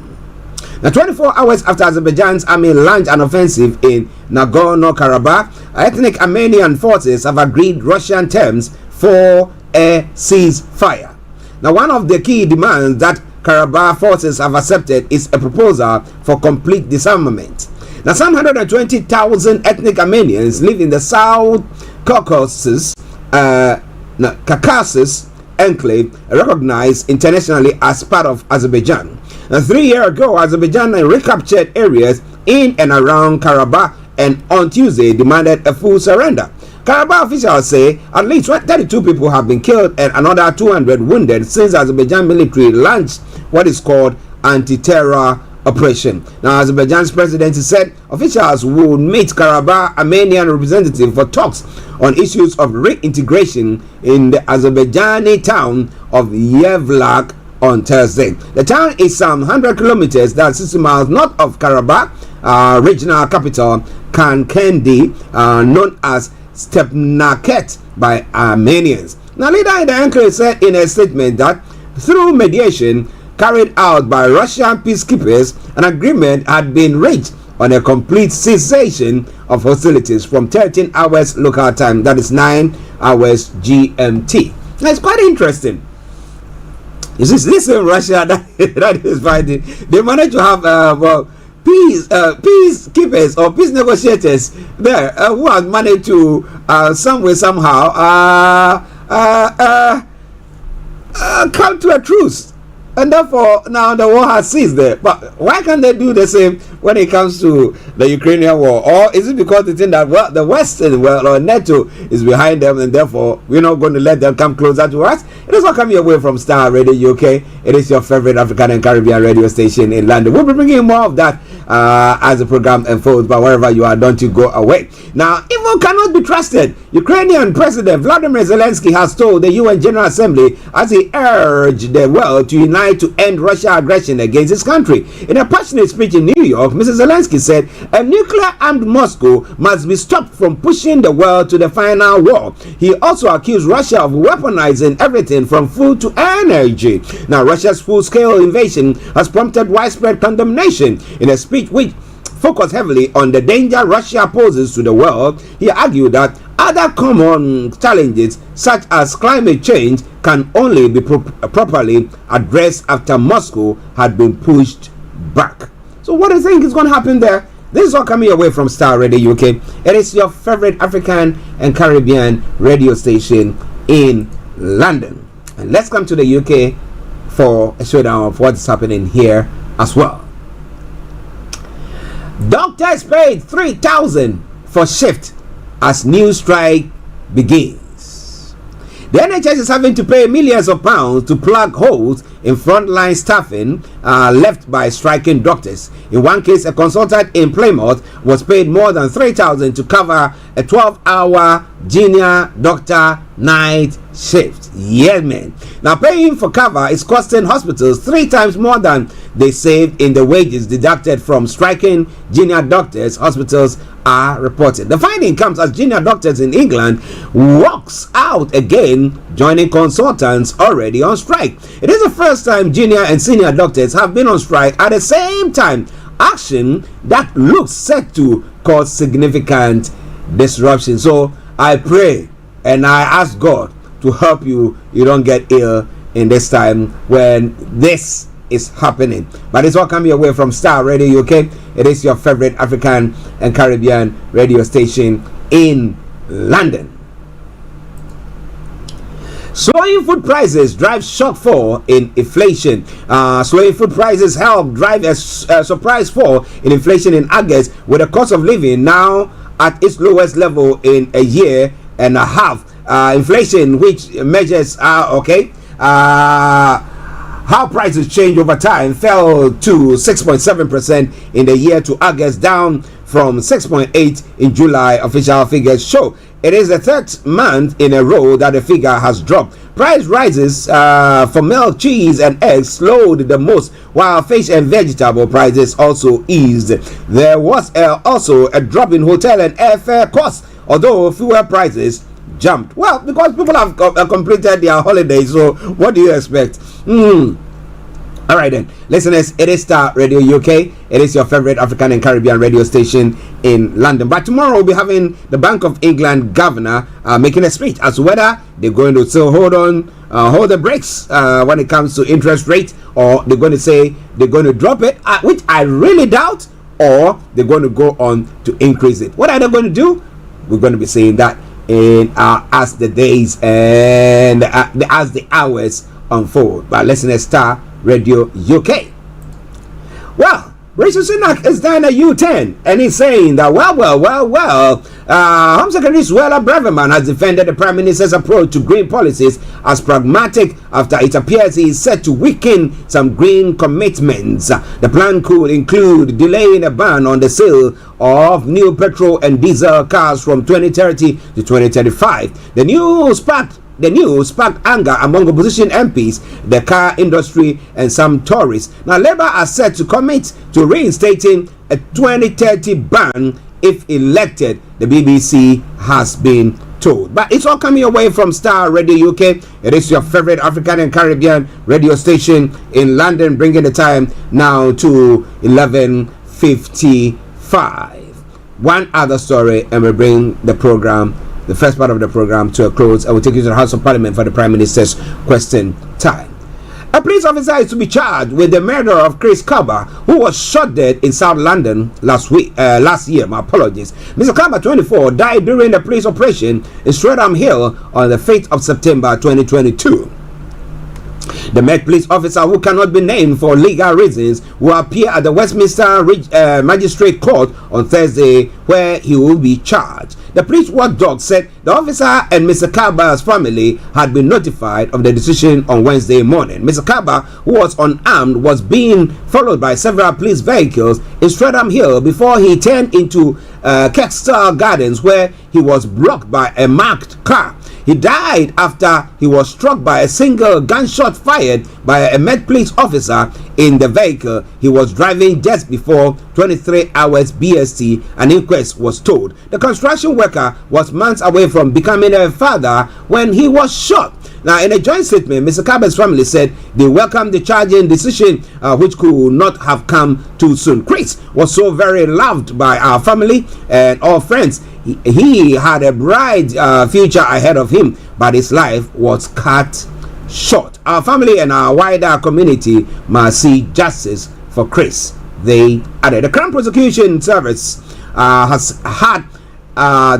Now, 24 hours after Azerbaijan's army launched an offensive in Nagorno-Karabakh, ethnic Armenian forces have agreed Russian terms for a ceasefire. Now, one of the key demands that Karabakh forces have accepted is a proposal for complete disarmament. Now, some 120,000 ethnic Armenians live in the South Caucasus enclave recognized internationally as part of Azerbaijan. 3 years ago, Azerbaijan recaptured areas in and around Karabakh and on Tuesday demanded a full surrender. Karabakh officials say at least 32 people have been killed and another 200 wounded since Azerbaijan military launched what is called anti-terror operation. Now, Azerbaijan's presidency said officials would meet Karabakh Armenian representative for talks on issues of reintegration in the Azerbaijani town of Yevlak on Thursday. The town is some 100 kilometers, that's 60 miles north of Karabakh regional capital Kankendi, known as Stepnaket by Armenians. Now, leader in the enclave said in a statement that through mediation carried out by Russian peacekeepers, an agreement had been reached on a complete cessation of hostilities from 13 hours local time, that is 9 hours GMT. Now, it's quite interesting. You see, this in Russia that is fighting, they managed to have peacekeepers or peace negotiators there who have managed to some way somehow come to a truce, and therefore now the war has ceased there. But why can't they do the same when it comes to the Ukrainian war? Or is it because they think that the Western world or NATO is behind them and therefore we're not going to let them come closer to us? It is not coming away from Starr Radio UK. It is your favorite African and Caribbean radio station in London. We'll be bringing you more of that as the program unfolds, but wherever you are, don't you go away. Now, evil cannot be trusted. Ukrainian President Vladimir Zelensky has told the UN General Assembly as he urged the world to unite to end Russia's aggression against his country. In a passionate speech in New York, Mr. Zelensky said a nuclear-armed Moscow must be stopped from pushing the world to the final war. He also accused Russia of weaponizing everything from food to energy. Now, Russia's full-scale invasion has prompted widespread condemnation. In a speech which focused heavily on the danger Russia poses to the world, he argued that other common challenges such as climate change can only be properly addressed after Moscow had been pushed back. So what do you think is going to happen there? This is all coming away from Starr Radio UK. It is your favorite African and Caribbean radio station in London. And let's come to the UK for a showdown of what's happening here as well. Doctors paid $3,000 for shift as new strike begins. The NHS is having to pay millions of pounds to plug holes in frontline staffing left by striking doctors. In one case, a consultant in Plymouth was paid more than $3,000 to cover a 12-hour junior doctor night shift. Yeah, man. Now, paying for cover is costing hospitals 3 times more than they saved in the wages deducted from striking junior doctors, hospitals are reported. The finding comes as junior doctors in England walks out again, joining consultants already on strike. It is the first time junior and senior doctors have been on strike at the same time, action that looks set to cause significant disruption. So I pray and I ask God to help you don't get ill in this time when this is happening. But it's all coming away from Starr Radio UK. It is your favorite African and Caribbean radio station in London. Slowing food prices drive shock fall in inflation. Slowing food prices help drive a surprise fall in inflation in August, with the cost of living now at its lowest level in a year and a half. Inflation, which measures how prices change over time, fell to 6.7% in the year to August, down from 6.8% in July. Official figures show it is the 3rd month in a row that the figure has dropped. Price rises for milk, cheese, and eggs slowed the most, while fish and vegetable prices also eased. There was also a drop in hotel and airfare costs, although fuel prices jumped. Well, because people have completed their holidays, so what do you expect? All right then, listeners, it is Starr Radio UK. It is your favorite African and Caribbean radio station in London. But tomorrow we'll be having the Bank of England governor making a speech as to whether they're going to still hold the brakes when it comes to interest rate, or they're going to say they're going to drop it, which I really doubt, or they're going to go on to increase it. What are they going to do? We're going to be saying that in as the days and as the hours unfold. But listen to Star Radio UK. Well, Rishi Sunak is down at U10 and he's saying that Home Secretary Suella Braverman has defended the Prime Minister's approach to green policies as pragmatic after it appears he is set to weaken some green commitments. The plan could include delaying a ban on the sale of new petrol and diesel cars from 2030 to 2035. The news sparked anger among opposition MPs, the car industry, and some Tories. Now, Labour are set to commit to reinstating a 2030 ban if elected, the BBC has been told. But it's all coming away from Star Radio UK. It is your favorite African and Caribbean radio station in London, bringing the time now to 11:55. One other story, and we bring the first part of the program to a close. I will take you to the House of Parliament for the Prime Minister's question time. A police officer is to be charged with the murder of Chris Kaba, who was shot dead in South London last year. My apologies. Mr. Kaba, 24, died during a police operation in Streatham Hill on the 5th of September 2022. The Met police officer, who cannot be named for legal reasons, will appear at the Westminster Magistrate Court on Thursday, where he will be charged. The police watchdog said the officer and Mr. Kaba's family had been notified of the decision on Wednesday morning. Mr. Kaba, who was unarmed, was being followed by several police vehicles in Streatham Hill before he turned into Keckstar Gardens, where he was blocked by a marked car. He died after he was struck by a single gunshot fired by a Met police officer in the vehicle he was driving just before 23 hours BST, an inquest was told. The construction worker was months away from becoming a father when he was shot. Now, in a joint statement, Mr. Kaba's family said they welcomed the charging decision, which could not have come too soon. Chris was so very loved by our family and all friends. He had a bright future ahead of him, but his life was cut short. Our family and our wider community must see justice for Chris, they added. The Crown Prosecution Service has had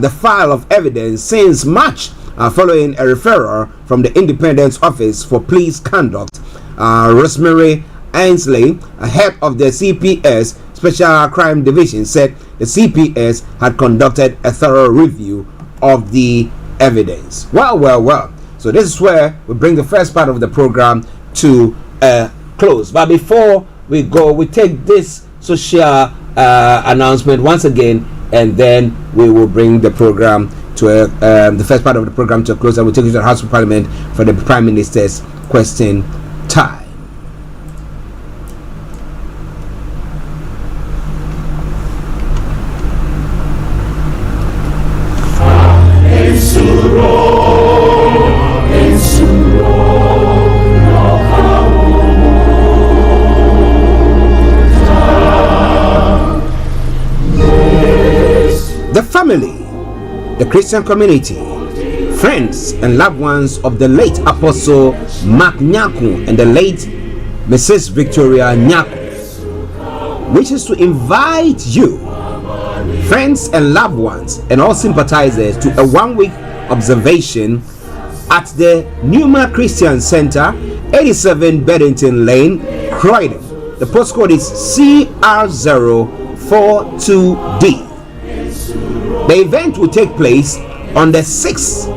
the file of evidence since March, following a referral from the Independence Office for Police Conduct. Rosemary Ainsley, head of the CPS Special Crime Division, said the CPS had conducted a thorough review of the evidence. Well. So this is where we bring the first part of the program to a close. But before we go, we take this social announcement once again, and then we will bring the program to the first part of the program to a close, and we'll take you to the House of Parliament for the Prime Minister's question time. The family, the Christian community, friends and loved ones of the late Apostle Mark Nyaku and the late Mrs. Victoria Nyaku wishes to invite you, friends and loved ones, and all sympathizers to a one-week observation at the Numa Christian Center, 87 Beddington Lane, Croydon. The postcode is CR042D. The event will take place on the 6th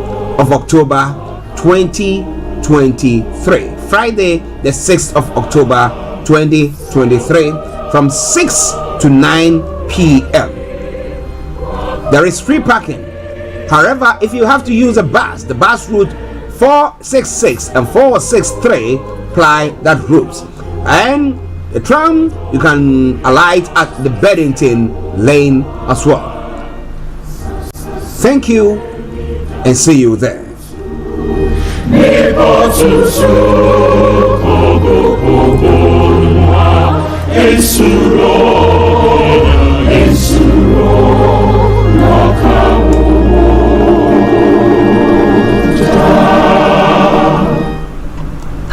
of October 2023, Friday the 6th of October 2023, from 6 to 9 p.m. There is free parking. However, if you have to use a bus, the bus route 466 and 463 ply that route, and the tram you can alight at the Beddington Lane as well. Thank you, and see you there.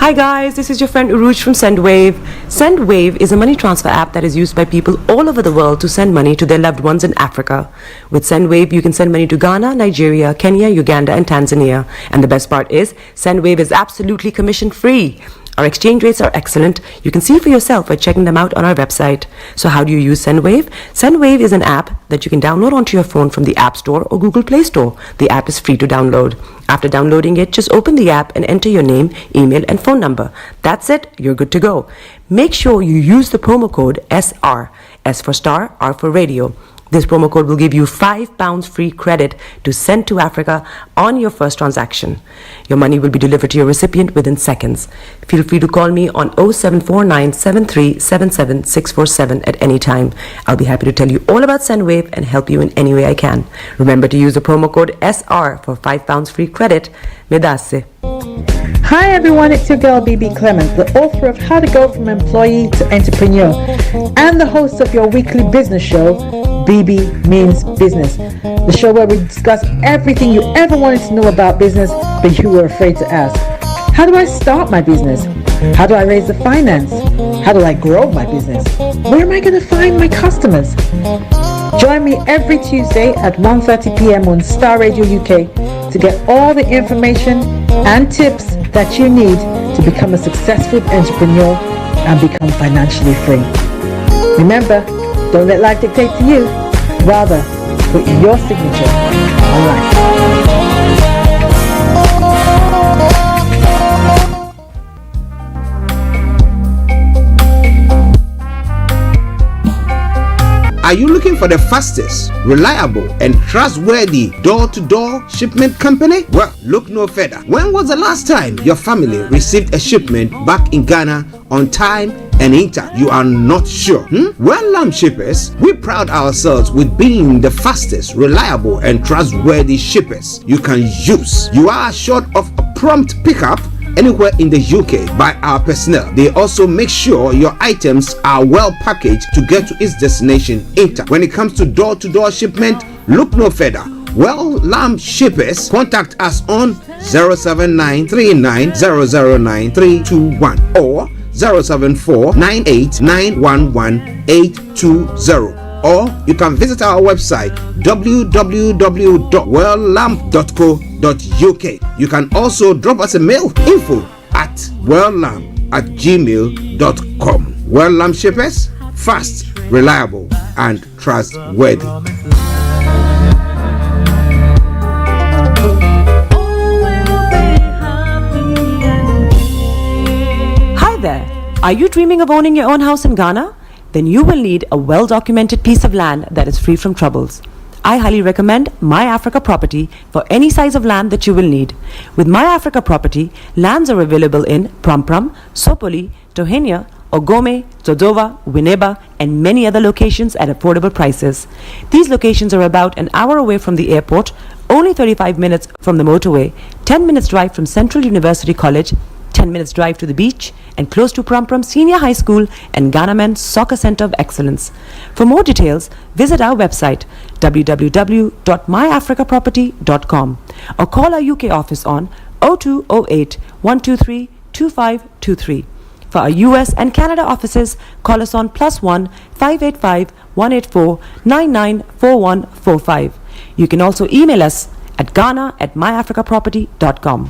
Hi guys, this is your friend Uruj from SendWave. SendWave is a money transfer app that is used by people all over the world to send money to their loved ones in Africa. With SendWave, you can send money to Ghana, Nigeria, Kenya, Uganda, and Tanzania. And the best part is, SendWave is absolutely commission free. Our exchange rates are excellent. You can see for yourself by checking them out on our website. So how do you use SendWave? SendWave is an app that you can download onto your phone from the App Store or Google Play Store. The app is free to download. After downloading it, just open the app and enter your name, email, and phone number. That's it. You're good to go. Make sure you use the promo code SR. S for Star, R for Radio. This promo code will give you £5 free credit to send to Africa on your first transaction. Your money will be delivered to your recipient within seconds. Feel free to call me on 0749 7377 647 at any time. I'll be happy to tell you all about SendWave and help you in any way I can. Remember to use the promo code SR for £5 free credit. Medasse. Hi everyone, it's your girl BB Clement, the author of How to Go From Employee to Entrepreneur and the host of your weekly business show, BB Means Business, the show where we discuss everything you ever wanted to know about business but you were afraid to ask. How do I start my business? How do I raise the finance? How do I grow my business? Where am I going to find my customers? Join me every Tuesday at 1:30 p.m. on Starr Radio UK to get all the information and tips that you need to become a successful entrepreneur and become financially free. Remember, don't let life dictate to you. Rather, put your signature on life. Are you looking for the fastest, reliable, and trustworthy door-to-door shipment company? Well, look no further. When was the last time your family received a shipment back in Ghana on time and intact? You are not sure? Well, Lamb Shippers, we pride ourselves with being the fastest, reliable, and trustworthy shippers you can use. You are assured of a prompt pickup anywhere in the UK by our personnel. They also make sure your items are well packaged to get to its destination intact. When it comes to door-to-door shipment, look no further. Well, Lamb Shippers, contact us on 07939009321 or 07498911820. Or you can visit our website www.welllamp.co.uk. You can also drop us a mail, info@welllamp@gmail.com. Well Lamp Shippers, fast, reliable, and trustworthy. Hi there. Are you dreaming of owning your own house in Ghana? Then you will need a well-documented piece of land that is free from troubles. I highly recommend My Africa Property for any size of land that you will need. With My Africa Property, lands are available in Pram, Sopoli, Tohenia, Ogome, Dodova, Winneba, and many other locations at affordable prices. These locations are about an hour away from the airport, only 35 minutes from the motorway, 10 minutes drive from Central University College, 10 minutes drive to the beach, and close to Pram Senior High School and Ghana Men's Soccer Center of Excellence. For more details, visit our website www.myafricaproperty.com or call our UK office on 0208 123 2523. For our US and Canada offices, call us on +1 585 184 994145. You can also email us at ghana@myafricaproperty.com.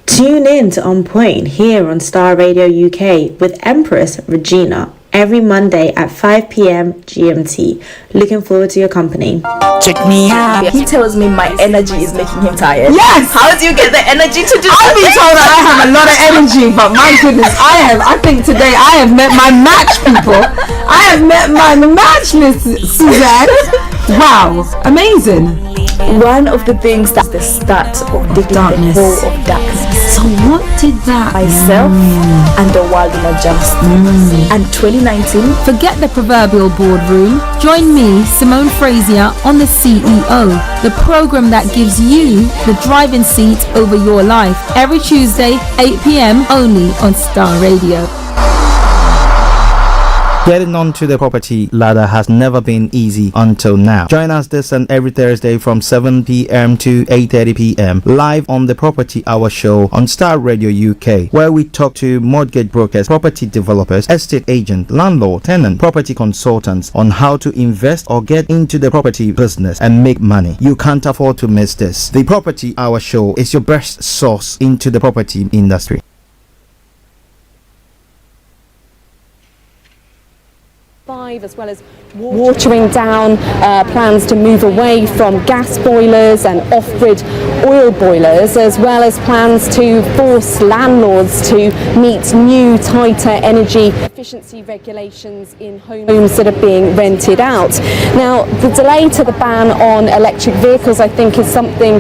Tune in to On Point here on Starr Radio UK with Empress Regina every Monday at 5 p.m. GMT. Looking forward to your company. Check me out. He tells me my energy is making him tired. Yes! How do you get the energy to do that? I've been told that I have a lot of energy, but my goodness, I think today I have met my match people. I have met my matchless Suzanne. Wow, amazing. One of the things that's the start of digging darkness. the hole of darkness. So what did that Myself and the world in adjustment. And 2019. Forget the proverbial boardroom. Join me, Simone Frazier, on the CEO, the program that gives you the driving seat over your life. Every Tuesday, 8 p.m. only on Starr Radio. Getting onto the property ladder has never been easy until now. Join us this and every Thursday from 7 p.m. to 8:30 p.m. live on the Property Hour Show on Starr Radio UK, where we talk to mortgage brokers, property developers, estate agents, landlord, tenant, property consultants on how to invest or get into the property business and make money. You can't afford to miss this. The Property Hour Show is your best source into the property industry. As well as watering down, plans to move away from gas boilers and off-grid oil boilers, as well as plans to force landlords to meet new tighter energy efficiency regulations in homes that are being rented out. Now, the delay to the ban on electric vehicles, I think, is something,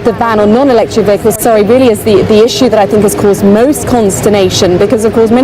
the ban on non-electric vehicles, really is the issue that I think has caused most consternation, because of course many